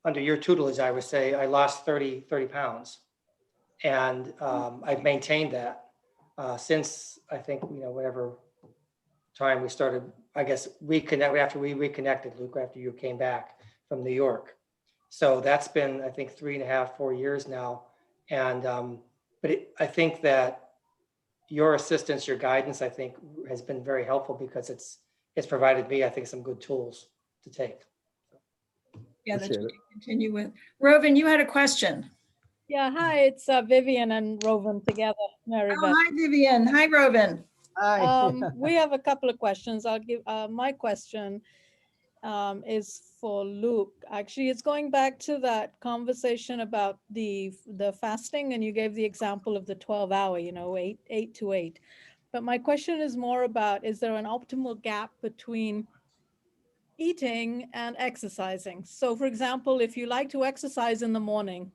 under your tutelage, I would say I lost 30 pounds. And I've maintained that since I think, whatever time we started, I guess after we reconnected, Luke, after you came back from New York. So that's been, I think, 3.5, 4 years now. And, but I think that your assistance, your guidance, I think has been very helpful because it's provided me, I think, some good tools to take. Yeah, that you Appreciate it. can continue with. Rovan, you had a question. Yeah, hi, it's Vivian and Rovan together, Marybeth. Oh, hi, Vivian. Hi, Rovan. Hi. We have a couple of questions. I'll give my question is for Luke. Actually, it's going back to that conversation about the fasting, and you gave the example of the 12-hour, 8 to 8. But my question is more about, is there an optimal gap between eating and exercising? So for example, if you like to exercise in the morning,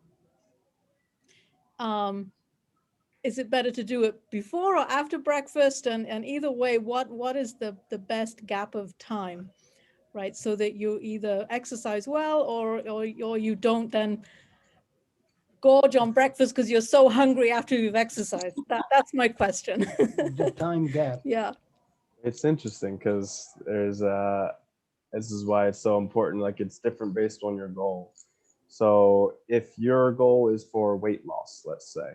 is it better to do it before or after breakfast? And either way, what is the best gap of time, right? So that you either exercise well or you don't then gorge on breakfast because you're so hungry after you've exercised. That's my question. The time gap. Yeah. It's interesting because this is why it's so important. Like, it's different based on your goal. So if your goal is for weight loss, let's say,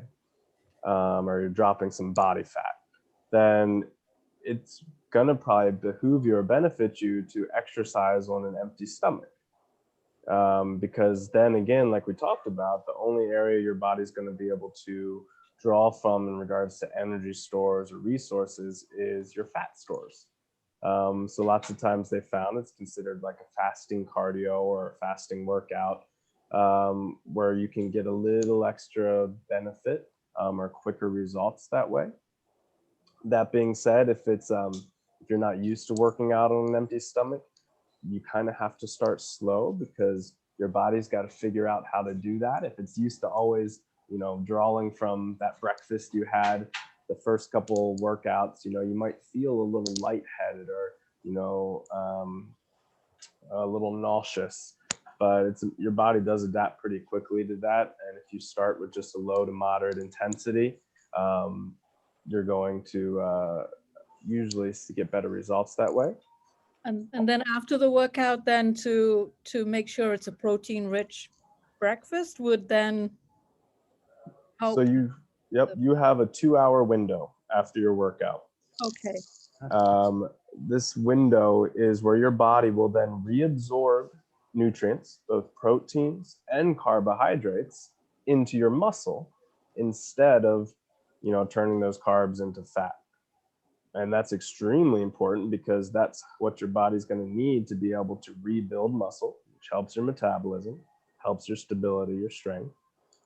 or you're dropping some body fat, then it's gonna probably behoove you or benefit you to exercise on an empty stomach. Because then again, like we talked about, the only area your body's gonna be able to draw from in regards to energy stores or resources is your fat stores. So lots of times they found it's considered like a fasting cardio or a fasting workout, where you can get a little extra benefit or quicker results that way. That being said, if you're not used to working out on an empty stomach, you kind of have to start slow because your body's got to figure out how to do that. If it's used to always, drawing from that breakfast you had, the first couple workouts, you might feel a little lightheaded or, a little nauseous, but your body does adapt pretty quickly to that. And if you start with just a low to moderate intensity, you're going to usually get better results that way. And then after the workout, then to make sure it's a protein-rich breakfast would then help. So you have a 2-hour window after your workout. Okay. This window is where your body will then reabsorb nutrients, both proteins and carbohydrates, into your muscle instead of, turning those carbs into fat. And that's extremely important because that's what your body's going to need to be able to rebuild muscle, which helps your metabolism, helps your stability, your strength,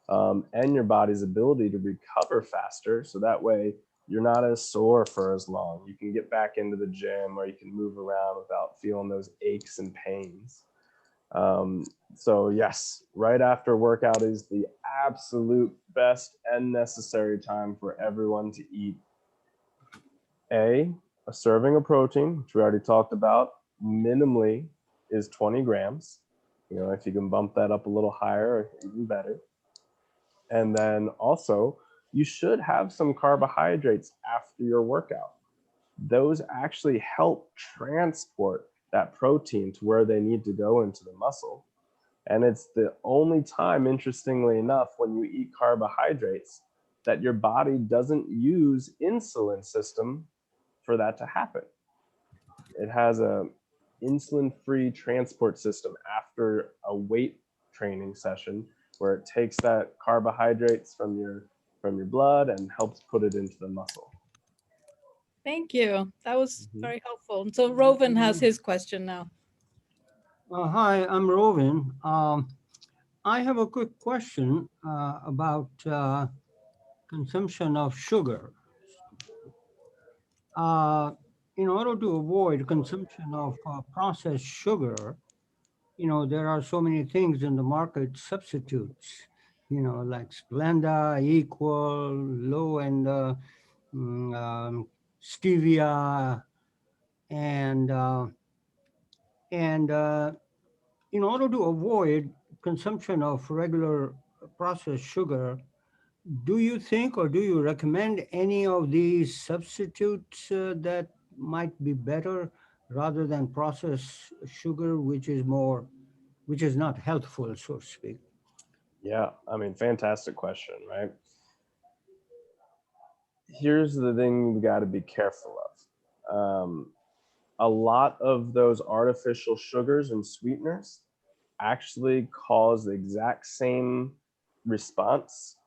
and your body's ability to recover faster. So that way you're not as sore for as long. You can get back into the gym or you can move around without feeling those aches and pains. So yes, right after workout is the absolute best and necessary time for everyone to eat a serving of protein, which we already talked about, minimally is 20 grams. If you can bump that up a little higher, even better. And then also, you should have some carbohydrates after your workout. Those actually help transport that protein to where they need to go into the muscle. And it's the only time, interestingly enough, when you eat carbohydrates that your body doesn't use insulin system for that to happen. It has a insulin-free transport system after a weight training session where it takes that carbohydrates from your blood and helps put it into the muscle. Thank you. That was very helpful. And so Rovin has his question now. Hi, I'm Rovin. I have a quick question about consumption of sugar. In order to avoid consumption of processed sugar, there are so many things in the market, substitutes, like Splenda, Equal, Low, and Stevia, and in order to avoid consumption of regular processed sugar, do you think or do you recommend any of these substitutes that might be better rather than processed sugar, which is not healthful, so to speak? Yeah, fantastic question, right? Here's the thing we got to be careful of. A lot of those artificial sugars and sweeteners actually cause the exact same response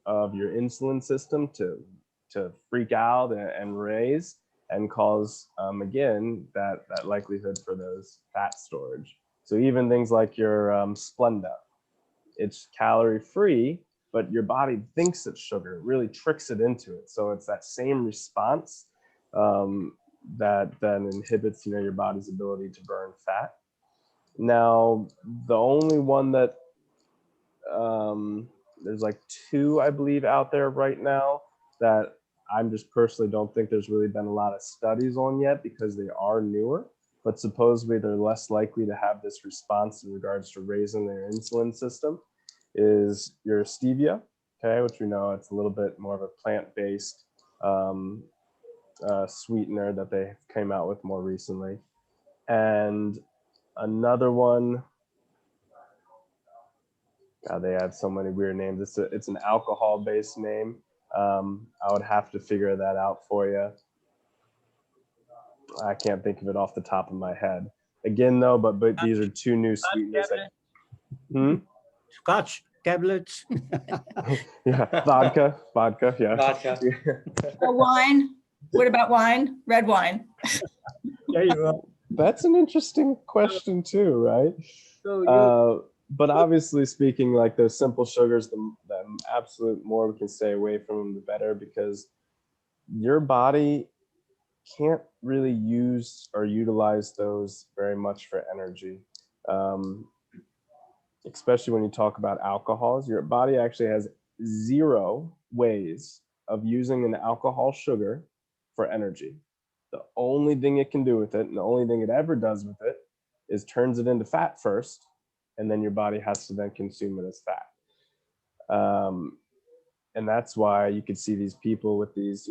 of your insulin system to freak out and raise and cause, again, that likelihood for those fat storage. So even things like your Splenda, it's calorie free, but your body thinks it's sugar. It really tricks it into it. So it's that same response that then inhibits, your body's ability to burn fat. Now, the only one that there's like 2, I believe, out there right now that I'm just personally don't think there's really been a lot of studies on yet because they are newer, but supposedly they're less likely to have this response in regards to raising their insulin system, is your stevia, okay, which we know it's a little bit more of a plant-based sweetener that they came out with more recently. And another one, God, they had so many weird names. It's an alcohol-based name. I would have to figure that out for you. I can't think of it off the top of my head. Again, though, but these are 2 new sweeteners. Scotch tablets. Yeah, vodka, yeah. Vodka. Wine. What about wine? Red wine. There you go. That's an interesting question too, right? So but obviously speaking, like those simple sugars, the absolute more we can stay away from them, the better, because your body can't really use or utilize those very much for energy. Especially when you talk about alcohols, your body actually has 0 ways of using an alcohol sugar for energy. The only thing it can do with it, and the only thing it ever does with it, is turns it into fat first, and then your body has to then consume it as fat. And that's why you could see these people with these,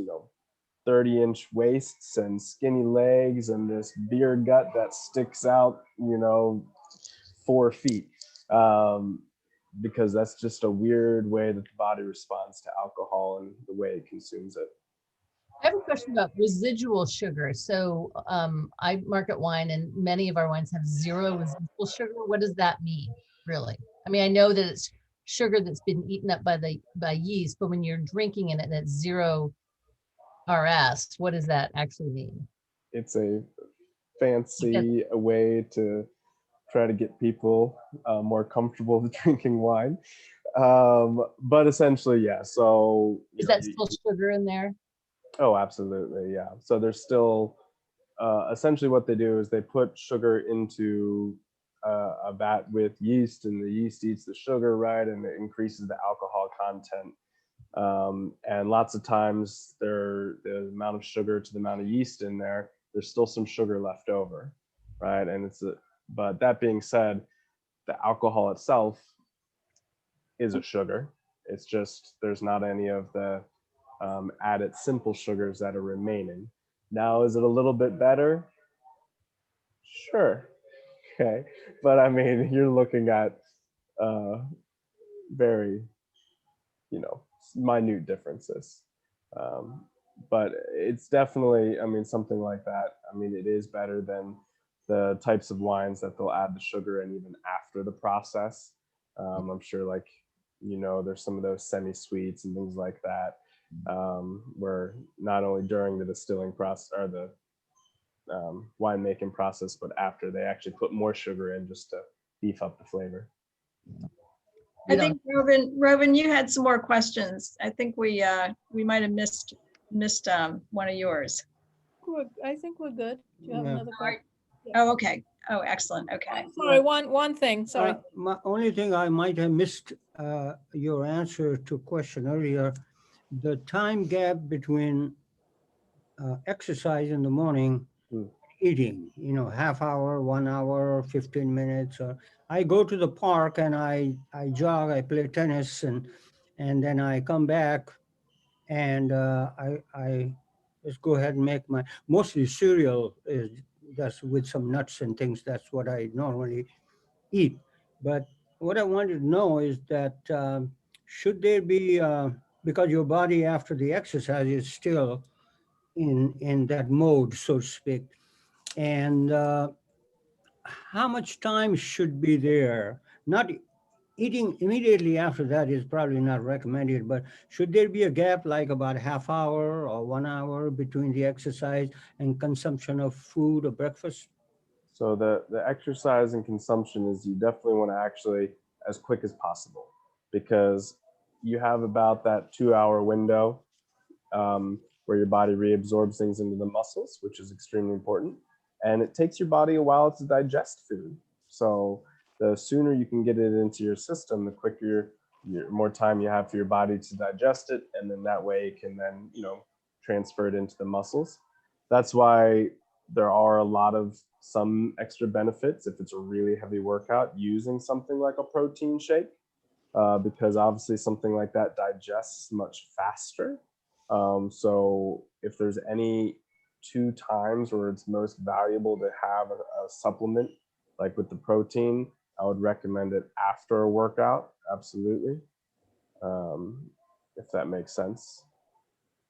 30-inch waists and skinny legs and this beer gut that sticks out, 4 feet. Because that's just a weird way that the body responds to alcohol and the way it consumes it. I have a question about residual sugar. So I market wine and many of our wines have 0 residual sugar. What does that mean, really? I mean, I know that it's sugar that's been eaten up by yeast, but when you're drinking it and it's 0 RS, what does that actually mean? It's a fancy way to try to get people more comfortable with drinking wine. But essentially, yeah. So Is that still sugar in there? Oh, absolutely, yeah. So there's still essentially what they do is they put sugar into a vat with yeast, and the yeast eats the sugar, right, and it increases the alcohol content. And lots of times, the amount of sugar to the amount of yeast in there, there's still some sugar left over, right? And but that being said, the alcohol itself is a sugar. It's just there's not any of the added simple sugars that are remaining. Now, is it a little bit better? Sure. Okay. But I mean, you're looking at very, minute differences. But it's definitely, I mean, something like that. I mean, it is better than the types of wines that they'll add the sugar in even after the process. I'm sure, like, there's some of those semi-sweets and things like that, where not only during the distilling process or the winemaking process, but after they actually put more sugar in just to beef up the flavor. I think Robin, you had some more questions. I think we might have missed one of yours. I think we're good. Do you have Yeah. another question? Oh, okay. Oh, excellent. Okay. Sorry, one thing, sorry. My only thing I might have missed your answer to a question earlier, the time gap between exercise in the morning, eating, half hour, 1 hour, 15 minutes. I go to the park and I jog, I play tennis, and then I come back and I just go ahead and make my, mostly cereal is that's with some nuts and things. That's what I normally eat. But what I wanted to know is that should there be, because your body after the exercise is still in that mode, so to speak, and how much time should be there? Not eating immediately after that is probably not recommended, but should there be a gap like about half hour or 1 hour between the exercise and consumption of food or breakfast? So the exercise and consumption is you definitely want to actually as quick as possible, because you have about that 2-hour window where your body reabsorbs things into the muscles, which is extremely important. And it takes your body a while to digest food. So the sooner you can get it into your system, the quicker, more time you have for your body to digest it. And then that way it can then, transfer it into the muscles. That's why there are a lot of some extra benefits if it's a really heavy workout using something like a protein shake, because obviously something like that digests much faster. So if there's any 2 times where it's most valuable to have a supplement, like with the protein, I would recommend it after a workout, absolutely, if that makes sense.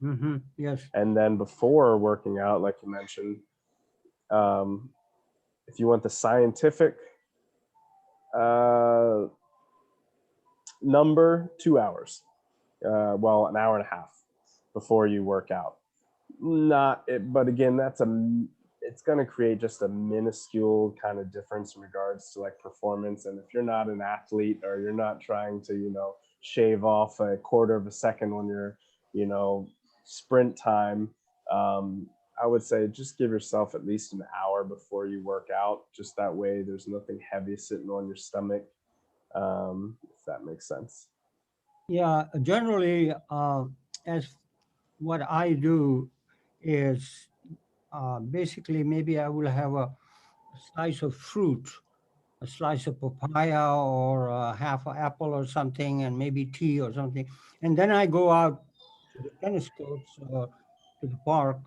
Mm-hmm. Yes. And then before working out, like you mentioned, if you want the scientific number, 2 hours. Well, an hour and a half before you work out. But again, it's going to create just a minuscule kind of difference in regards to like performance. And if you're not an athlete or you're not trying to, shave off a quarter of a second when you're, sprint time, I would say just give yourself at least an hour before you work out. Just that way, there's nothing heavy sitting on your stomach, if that makes sense. Yeah, generally, as what I do is basically maybe I will have a slice of fruit, a slice of papaya or half an apple or something, and maybe tea or something. And then I go out to the tennis courts to the park,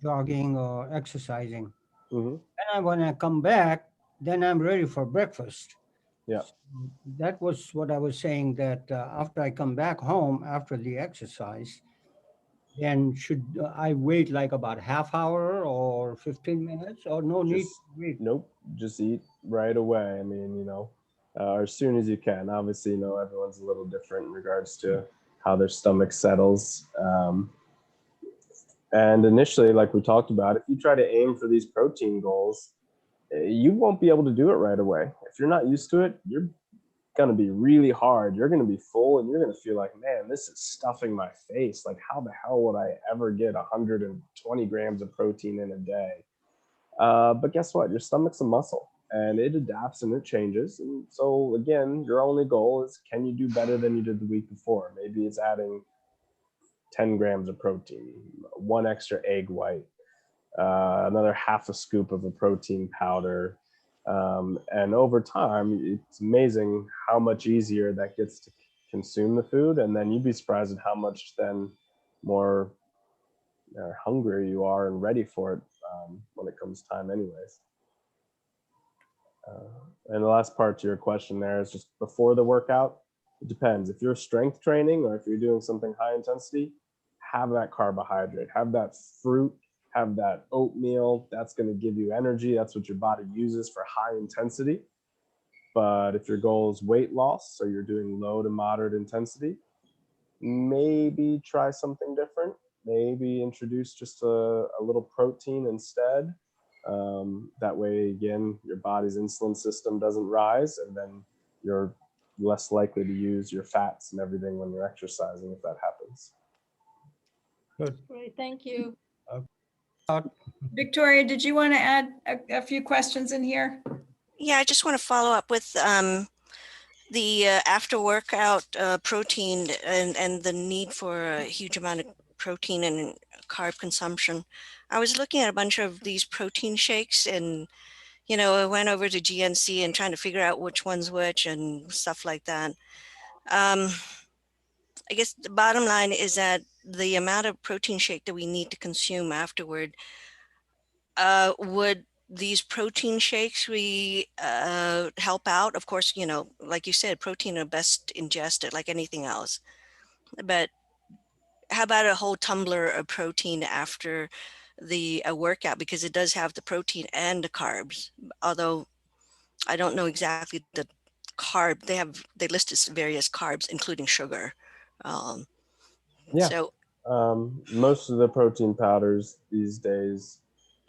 jogging or exercising. Hmm. And when I come back, then I'm ready for breakfast. Yeah. So that was what I was saying, that after I come back home after the exercise, then should I wait like about half hour or 15 minutes, or no need to Just wait? nope. Just eat right away. I mean, or as soon as you can. Obviously, everyone's a little different in regards to how their stomach settles. And initially, like we talked about, if you try to aim for these protein goals, you won't be able to do it right away. If you're not used to it, you're going to be really hard. You're going to be full and you're going to feel like, man, this is stuffing my face. Like, how the hell would I ever get 120 grams of protein in a day? But guess what? Your stomach's a muscle and it adapts and it changes. And so, again, your only goal is, can you do better than you did the week before? Maybe it's adding 10 grams of protein, one extra egg white, another half a scoop of a protein powder. And over time, it's amazing how much easier that gets to consume the food. And then you'd be surprised at how much then more hungry you are and ready for it when it comes time anyways. And the last part to your question there is just before the workout. It depends. If you're strength training or if you're doing something high intensity, have that carbohydrate, have that fruit, have that oatmeal. That's going to give you energy. That's what your body uses for high intensity. But if your goal is weight loss, so you're doing low to moderate intensity, maybe try something different. Maybe introduce just a little protein instead. That way, again, your body's insulin system doesn't rise, and then you're less likely to use your fats and everything when you're exercising if that happens. Good. Great, thank you. Victoria, did you want to add a few questions in here? Yeah, I just want to follow up with the after workout protein and the need for a huge amount of protein and carb consumption. I was looking at a bunch of these protein shakes and, I went over to GNC and trying to figure out which one's which and stuff like that. I guess the bottom line is that the amount of protein shake that we need to consume afterward, would these protein shakes help out? Of course, like you said, protein are best ingested like anything else. But how about a whole tumbler of protein after the workout? Because it does have the protein and the carbs. Although I don't know exactly the carb. They list as various carbs, including sugar. Yeah. So Most of the protein powders these days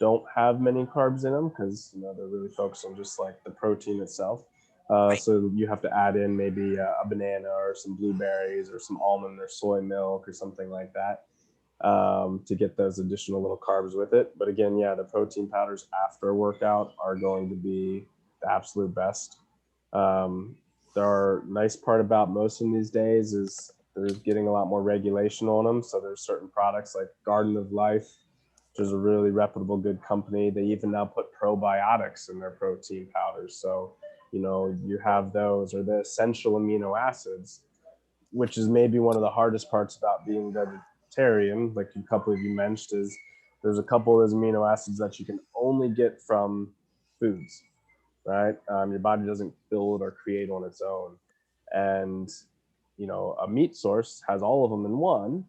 don't have many carbs in them because they're really focused on just like the protein itself. Right. So you have to add in maybe a banana or some blueberries or some almond or soy milk or something like that to get those additional little carbs with it. But again, yeah, the protein powders after a workout are going to be the absolute best. The nice part about most of them these days is they're getting a lot more regulation on them. So there's certain products like Garden of Life, which is a really reputable, good company. They even now put probiotics in their protein powders. So, you have those, or the essential amino acids, which is maybe one of the hardest parts about being vegetarian, like a couple of you mentioned, is there's a couple of those amino acids that you can only get from foods, right? Your body doesn't build or create on its own. And, a meat source has all of them in one.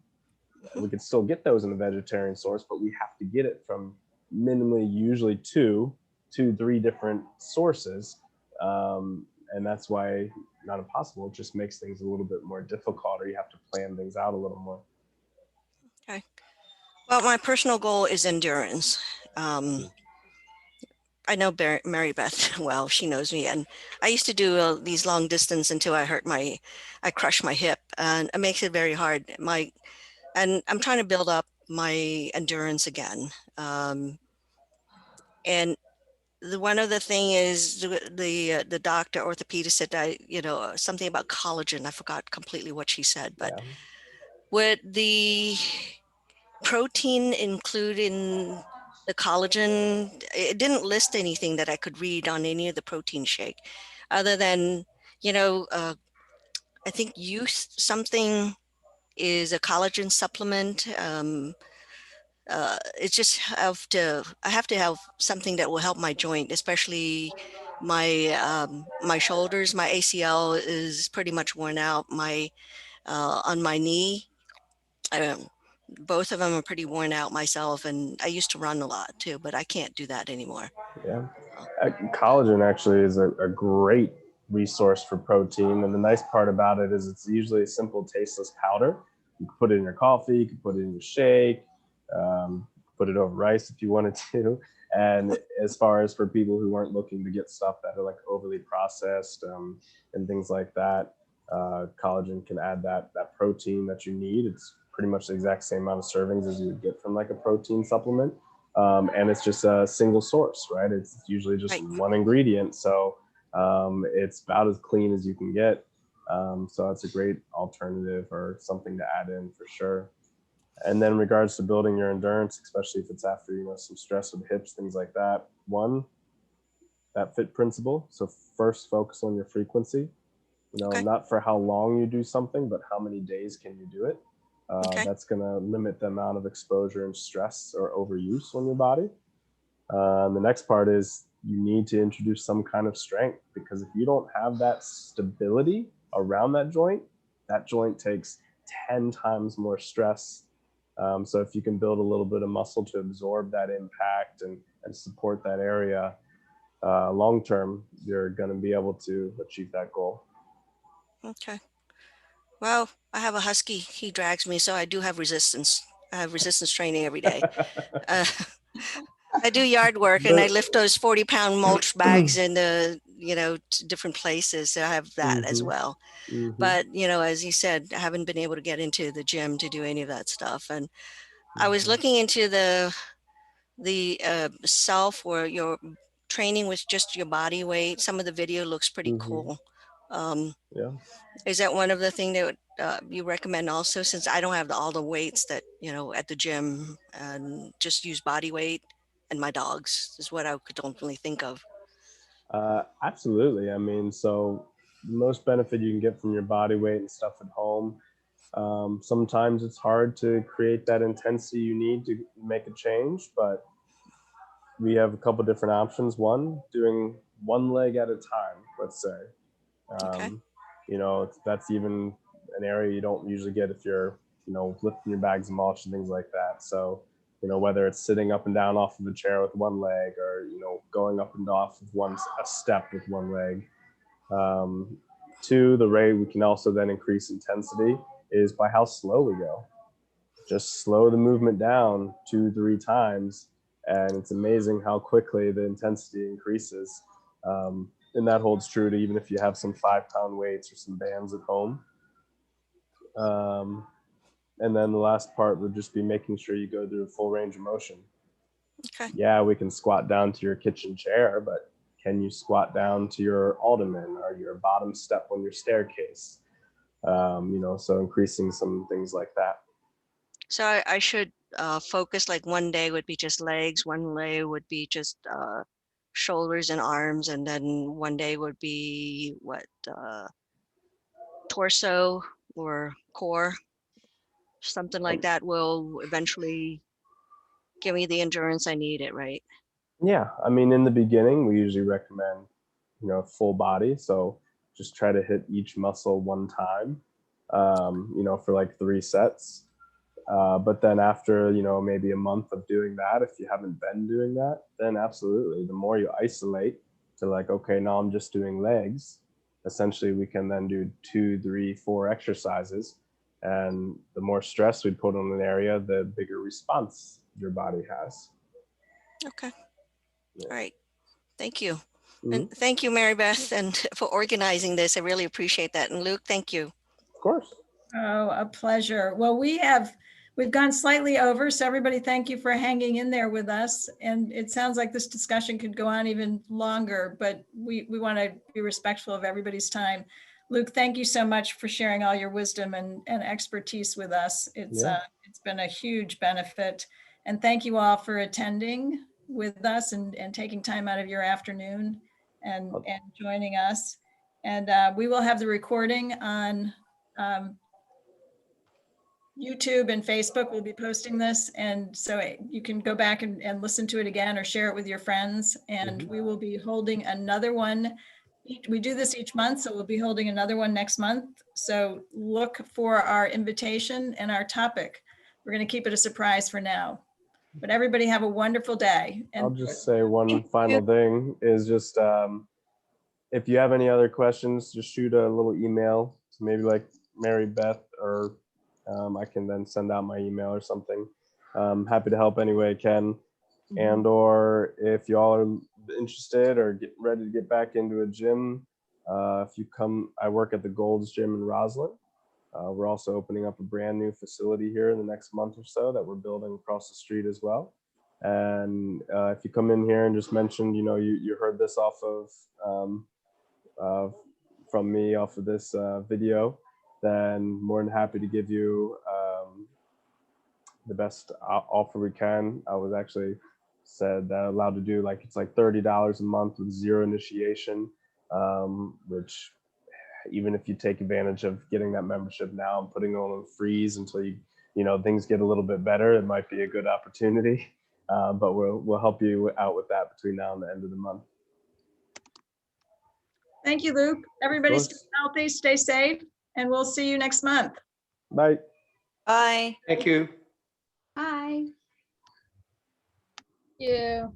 We could still get those in a vegetarian source, but we have to get it from minimally usually two, three different sources. And that's why not impossible. It just makes things a little bit more difficult, or you have to plan things out a little more. Okay. Well, my personal goal is endurance. I know Marybeth well. She knows me, and I used to do these long distance until I crushed my hip, and it makes it very hard. And I'm trying to build up my endurance again. And one other thing is the doctor orthopedist said something about collagen. I forgot completely what she said, but Yeah. would the protein include in the collagen? It didn't list anything that I could read on any of the protein shake, other than I think Youth something is a collagen supplement. it's just I have to have something that will help my joint, especially my shoulders. My ACL is pretty much worn out. My on my knee, um, both of them are pretty worn out myself, and I used to run a lot too, but I can't do that anymore. Yeah. Collagen actually is a great resource for protein. And the nice part about it is it's usually a simple, tasteless powder. You can put it in your coffee, you can put it in your shake, put it over rice if you wanted to. And as far as for people who aren't looking to get stuff that are like overly processed and things like that, collagen can add that protein that you need. It's pretty much the exact same amount of servings as you would get from like a protein supplement. And it's just a single source, right? It's usually just one ingredient. So it's about as clean as you can get. So it's a great alternative or something to add in for sure. And then in regards to building your endurance, especially if it's after, some stress with hips, things like that. One, that fit principle. So first focus on your frequency, not for how long you do something, but how many days can you do it? That's going to limit the amount of exposure and stress or overuse on your body. The next part is you need to introduce some kind of strength, because if you don't have that stability around that joint takes 10 times more stress. So if you can build a little bit of muscle to absorb that impact and support that area, long term, you're going to be able to achieve that goal. Okay. Well, I have a husky. He drags me, so I do have resistance. I have resistance training every day. I do yard work, and I lift those 40-pound mulch bags in the, different places. So I have that as well. But, as you said, I haven't been able to get into the gym to do any of that stuff. And I was looking into the self or your training with just your body weight. Some of the video looks pretty cool. Yeah. Is that one of the things that you recommend also, since I don't have all the weights that, at the gym, and just use body weight and my dogs is what I could ultimately think of. Absolutely. I mean, so the most benefit you can get from your body weight and stuff at home. Sometimes it's hard to create that intensity you need to make a change, but we have a couple different options. One, doing one leg at a time, let's say. That's even an area you don't usually get if you're, lifting your bags of mulch and things like that. So, whether it's sitting up and down off of a chair with one leg, or, going up and off of a step with one leg. Two, the way we can also then increase intensity is by how slow we go. Just slow the movement down 2-3 times, and it's amazing how quickly the intensity increases. And that holds true to even if you have some 5-pound weights or some bands at home. And then the last part would just be making sure you go through a full range of motion. Okay. Yeah, we can squat down to your kitchen chair, but can you squat down to your ottoman or your bottom step on your staircase? So increasing some things like that. So I should focus, like one day would be just legs, one day would be just shoulders and arms, and then one day would be torso or core. Something like that will eventually give me the endurance I need, right? Yeah, I mean, in the beginning, we usually recommend, full body. So just try to hit each muscle one time, for like 3 sets. But then after, maybe a month of doing that, if you haven't been doing that, then absolutely. The more you isolate to like, okay, now I'm just doing legs. Essentially, we can then do 2, 3, 4 exercises. And the more stress we put on an area, the bigger response your body has. Okay. Yeah. All right. Thank you. Mm-hmm. And thank you, Marybeth, and for organizing this. I really appreciate that. And Luke, thank you. Of course. Oh, a pleasure. Well, we've gone slightly over, so everybody, thank you for hanging in there with us. And it sounds like this discussion could go on even longer, but we want to be respectful of everybody's time. Luke, thank you so much for sharing all your wisdom and expertise with us. It's been a huge benefit. And thank you all for attending with us and taking time out of your afternoon and joining us. And we will have the recording on YouTube and Facebook will be posting this. And so you can go back and listen to it again or share it with your friends. And we will be holding another one. We do this each month, so we'll be holding another one next month. So look for our invitation and our topic. We're going to keep it a surprise for now. But everybody have a wonderful day. I'll And just say one final thing is just if you have any other questions, just shoot a little email to maybe like Marybeth, or I can then send out my email or something. Happy to help any way I can. And or if y'all are interested or get ready to get back into a gym, if you come, I work at the Gold's Gym in Roslyn. We're also opening up a brand new facility here in the next month or so that we're building across the street as well. And if you come in here and just mention, you know, you heard this off of from me off of this video, then more than happy to give you the best offer we can. I was actually said that allowed to do like, it's like $30 a month with zero initiation, which even if you take advantage of getting that membership now and putting on a freeze until you know things get a little bit better, it might be a good opportunity. But we'll help you out with that between now and the end of the month. thank you, Luke. Everybody stay healthy, stay safe, and we'll see you next month. Bye. Bye. Thank you. Bye. Yeah.